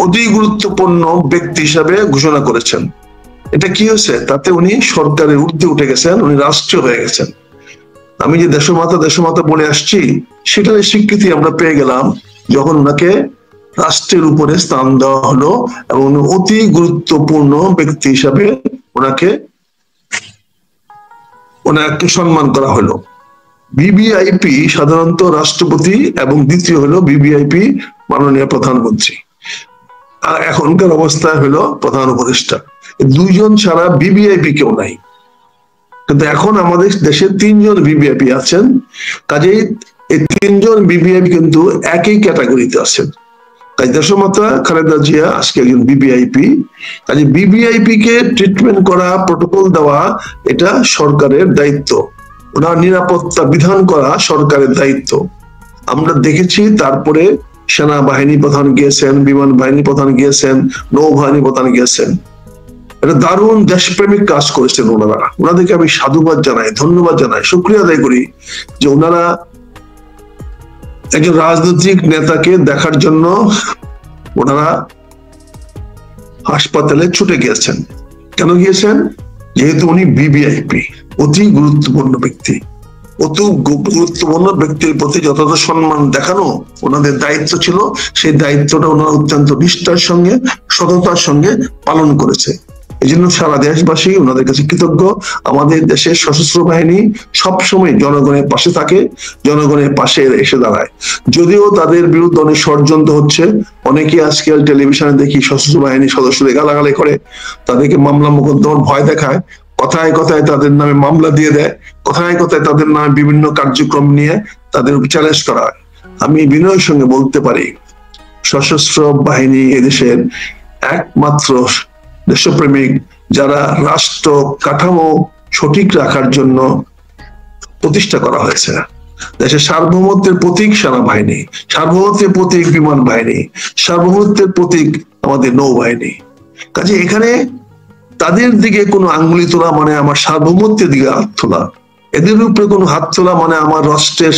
Speaker 1: অতি গুরুত্বপূর্ণ ব্যক্তি হিসাবে ঘোষণা করেছেন। এটা কি হয়েছে? তাতে উনি সরকারের ঊর্ধ্বে উঠে গেছেন, উনি রাষ্ট্রীয় হয়ে গেছেন। আমি যে দেশমাতা বলে আসছি, সেটার স্বীকৃতি আমরা পেয়ে গেলাম যখন ওনাকে রাষ্ট্রের উপরে স্থান দেওয়া হলো এবং অতি গুরুত্বপূর্ণ ব্যক্তি হিসাবে ওনাকে সম্মান করা হলো। ভিভিআইপি সাধারণত রাষ্ট্রপতি এবং দ্বিতীয় হলো ভিভিআইপি মাননীয় প্রধানমন্ত্রী, আর এখনকার অবস্থায় হলো প্রধান উপদেষ্টা। দুইজন ছাড়া ভিভিআইপি কেউ নাই, কিন্তু এখন আমাদের দেশে 3জন ভিভিআইপি আছেন। কাজেই এই 3জন ভিভিআইপি কিন্তু একই ক্যাটাগরিতে আছেন। তাই দেশমাতা খালেদা জিয়া আজকে একজন ভিভিআইপি। কাজে ভিভিআইপি কে ট্রিটমেন্ট করা, প্রটোকল দেওয়া, এটা সরকারের দায়িত্ব। ওনার নিরাপত্তা বিধান করা সরকারের দায়িত্ব। আমরা দেখেছি তারপরে সেনাবাহিনী প্রধান গিয়েছেন, বিমান বাহিনী প্রধান গিয়েছেন, নৌবাহিনী প্রধান গিয়েছেন। এটা দারুণ দেশপ্রেমিক কাজ করেছেন ওনারা। ওনাদেরকে আমি সাধুবাদ জানাই, ধন্যবাদ জানাই, শুকরিয়া আদায় করি যে ওনারা একজন রাজনৈতিক নেতাকে দেখার জন্য ওনারা হাসপাতালে ছুটে গিয়েছেন। কেন গিয়েছেন? যেহেতু উনি ভিভিআইপি, অতি গুরুত্বপূর্ণ ব্যক্তি। অতি গুরুত্বপূর্ণ ব্যক্তির প্রতি যথাযথ সম্মান দেখানো ওনাদের দায়িত্ব ছিল। সেই দায়িত্বটা ওনারা অত্যন্ত নিষ্ঠার সঙ্গে, সততার সঙ্গে পালন করেছে। এই জন্য সারা দেশবাসী ওনাদের কাছে কৃতজ্ঞ। আমাদের দেশের সশস্ত্র বাহিনী সবসময় জনগণের পাশে থাকে, জনগণের পাশে এসে দাঁড়ায়। যদিও তাদের বিরুদ্ধে অনেক ষড়যন্ত্র হচ্ছে, অনেকে আজকাল টেলিভিশনে দেখি সশস্ত্র বাহিনীর সদস্যদের গালাগালি করে, তাদেরকে মামলা মোকদ্দমার ভয় দেখায়, কথায় কথায় তাদের নামে মামলা দিয়ে দেয়, কথায় কথায় তাদের নামে বিভিন্ন কার্যক্রম নিয়ে তাদের চ্যালেঞ্জ করা হয়। আমি বিনয়ের সঙ্গে বলতে পারি, সশস্ত্র বাহিনী এদেশের একমাত্র দেশপ্রেমিক, যারা রাষ্ট্র কাঠামো সঠিক রাখার জন্য প্রতিষ্ঠা করা হয়েছে। দেশের সার্বভৌমত্বের প্রতীক সেনাবাহিনী, সার্বভৌমত্বের প্রতীক বিমান বাহিনী, সার্বভৌমত্বের প্রতীক আমাদের নৌবাহিনী। কাজে এখানে তাদের দিকে কোনো আঙ্গুলি তোলা মানে আমার সার্বভৌমত্বের দিকে হাত তোলা, এদের উপরে কোনো হাত তোলা মানে আমার রাষ্ট্রের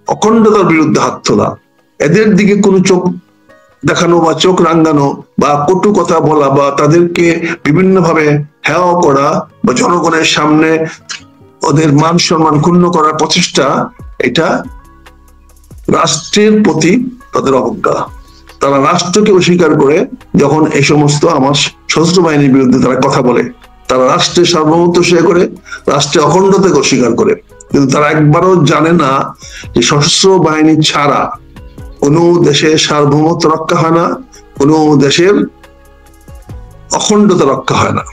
Speaker 1: অখণ্ডতার বিরুদ্ধে হাত তোলা, এদের দিকে কোনো চোখ দেখানো বা চোখ রাঙ্গানো বা কটু কথা বলা বা তাদেরকে বিভিন্ন ভাবে হেয় করা বা জনগণের সামনে ওদের মান সম্মান ক্ষুণ্ণ করার প্রচেষ্টা, এটা রাষ্ট্রের প্রতি তাদের অবজ্ঞা। তারা রাষ্ট্রকে অস্বীকার করে যখন এই সমস্ত আমার সশস্ত্র বাহিনীর বিরুদ্ধে তারা কথা বলে, তারা রাষ্ট্রের সার্বভৌমত্ব স্বীকার করে, রাষ্ট্রের অখণ্ডতাকে অস্বীকার করে, কিন্তু তারা একবারও জানে না যে সশস্ত্র বাহিনী ছাড়া কোনো দেশের সার্বভৌমত্ব রক্ষা হয় না, কোনো দেশের অখণ্ডতা রক্ষা হয় না।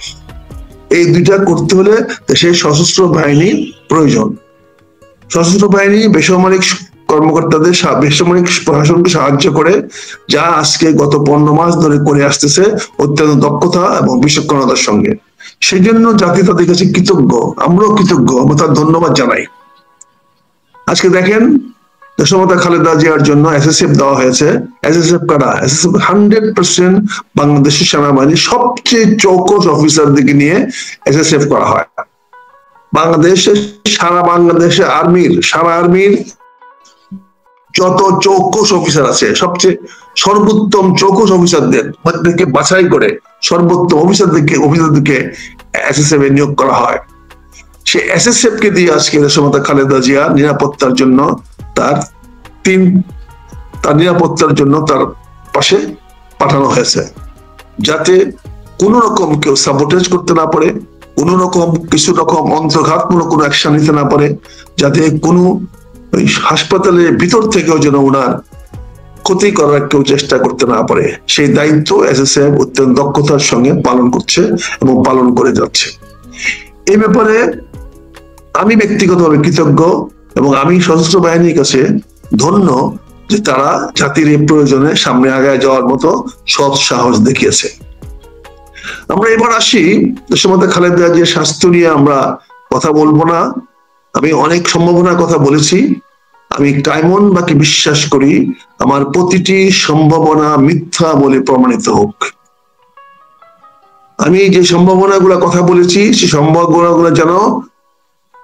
Speaker 1: এই দুইটা করতে হলে দেশের সশস্ত্র বাহিনী প্রয়োজন। সশস্ত্র বাহিনী বেসামরিক কর্মকর্তাদের, বেসামরিক প্রশাসনকে সাহায্য করে, যা আজকে গত 15 মাস ধরে করে আসতেছে অত্যন্ত দক্ষতা এবং বিচক্ষণতার সঙ্গে। সেই জন্য জাতি তাদের কাছে কৃতজ্ঞ, আমরাও কৃতজ্ঞ, আমরা তার ধন্যবাদ জানাই। আজকে দেখেন দেশমাতা খালেদা জিয়ার জন্য এসএসএফ দেওয়া হয়েছে। এসএসএফ কারা? এসএসএফ 100% বাংলাদেশের সেনাবাহিনীর সবচেয়ে চৌকস অফিসারদেরকে নিয়ে এসএসএফ করা হয়। বাংলাদেশের সারা বাংলাদেশে সারা আর্মির যত চৌকস অফিসার আছে, সবচেয়ে সর্বোত্তম চৌকস অফিসারদের মধ্যে বাছাই করে সর্বোত্তম অফিসারদেরকে এসএসএফ এ নিয়োগ করা হয়। সে এসএসএফ কে দিয়ে আজকে দেশমাতা খালেদা জিয়া নিরাপত্তার জন্য তার নিরাপত্তার জন্য তার পাশে পাঠানো হয়েছে, যাতে কোন রকম কেউ সাবোটেজ করতে না পারে, কোন রকম কিছু রকম অন্তর্ঘাতমূলক কোনো অ্যাকশন নিতে না পারে, যাতে কোনো হাসপাতালের ভিতর থেকেও যেন ওনার ক্ষতি করার কেউ চেষ্টা করতে না পারে, সেই দায়িত্ব এসএসএফ অত্যন্ত দক্ষতার সঙ্গে পালন করছে এবং পালন করে যাচ্ছে। এই ব্যাপারে আমি ব্যক্তিগতভাবে কৃতজ্ঞ এবং আমি সশস্ত্র বাহিনীর কাছে ধন্য যে তারা জাতির এই প্রয়োজনে সামনে আগায় যাওয়ার মতো সৎ সাহস দেখিয়েছে। আমরা এবার আসি দেশমাতা খালেদা জিয়ার স্বাস্থ্য নিয়ে আমরা কথা বলবো না। আমি অনেক সম্ভাবনার কথা বলেছি। আমি কায়মন বাকি বিশ্বাস করি আমার প্রতিটি সম্ভাবনা মিথ্যা বলে প্রমাণিত হোক। আমি যে সম্ভাবনাগুলো কথা বলেছি সেই সম্ভাবনাগুলো যেন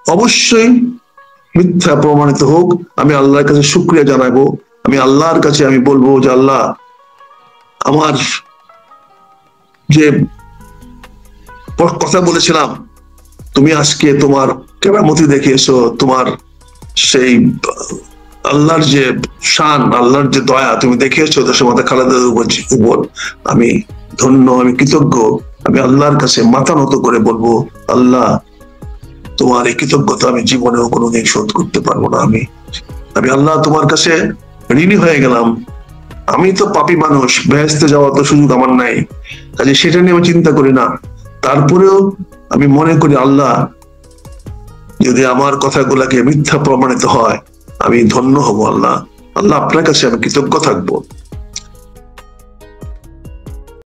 Speaker 1: অবশ্যই মিথ্যা প্রমাণিত হোক। আমি আল্লাহর কাছে শুকরিয়া জানাবো। আমি আল্লাহর কাছে আমি বলবো যে আল্লাহ, আমার যে কথা বলেছিলাম তুমি আজকে তোমার কেরামতি দেখিয়েছো, তোমার সেই আল্লাহর যে শান, আল্লাহর যে দয়া তুমি দেখিয়েছো দেশমাতা খালেদার উপর, আমি ধন্য, আমি কৃতজ্ঞ। আমি আল্লাহর কাছে মাথা নত করে বলবো, আল্লাহ তোমার এই কৃতজ্ঞতা আমি জীবনেও কোনোদিন শোধ করতে পারবো না। আমি আল্লাহ তোমার কাছে ঋণী হয়ে গেলাম। আমি তো পাপী মানুষ, বেহেশতে যাওয়ার তো সুযোগ আমার নাই, কাজে সেটা নিয়ে আমি চিন্তা করি না। তারপরেও আমি মনে করি আল্লাহ, যদি আমার কথাগুলাকে মিথ্যা প্রমাণিত হয় আমি ধন্য হব। আল্লাহ আপনার কাছে আমি কৃতজ্ঞ থাকবো।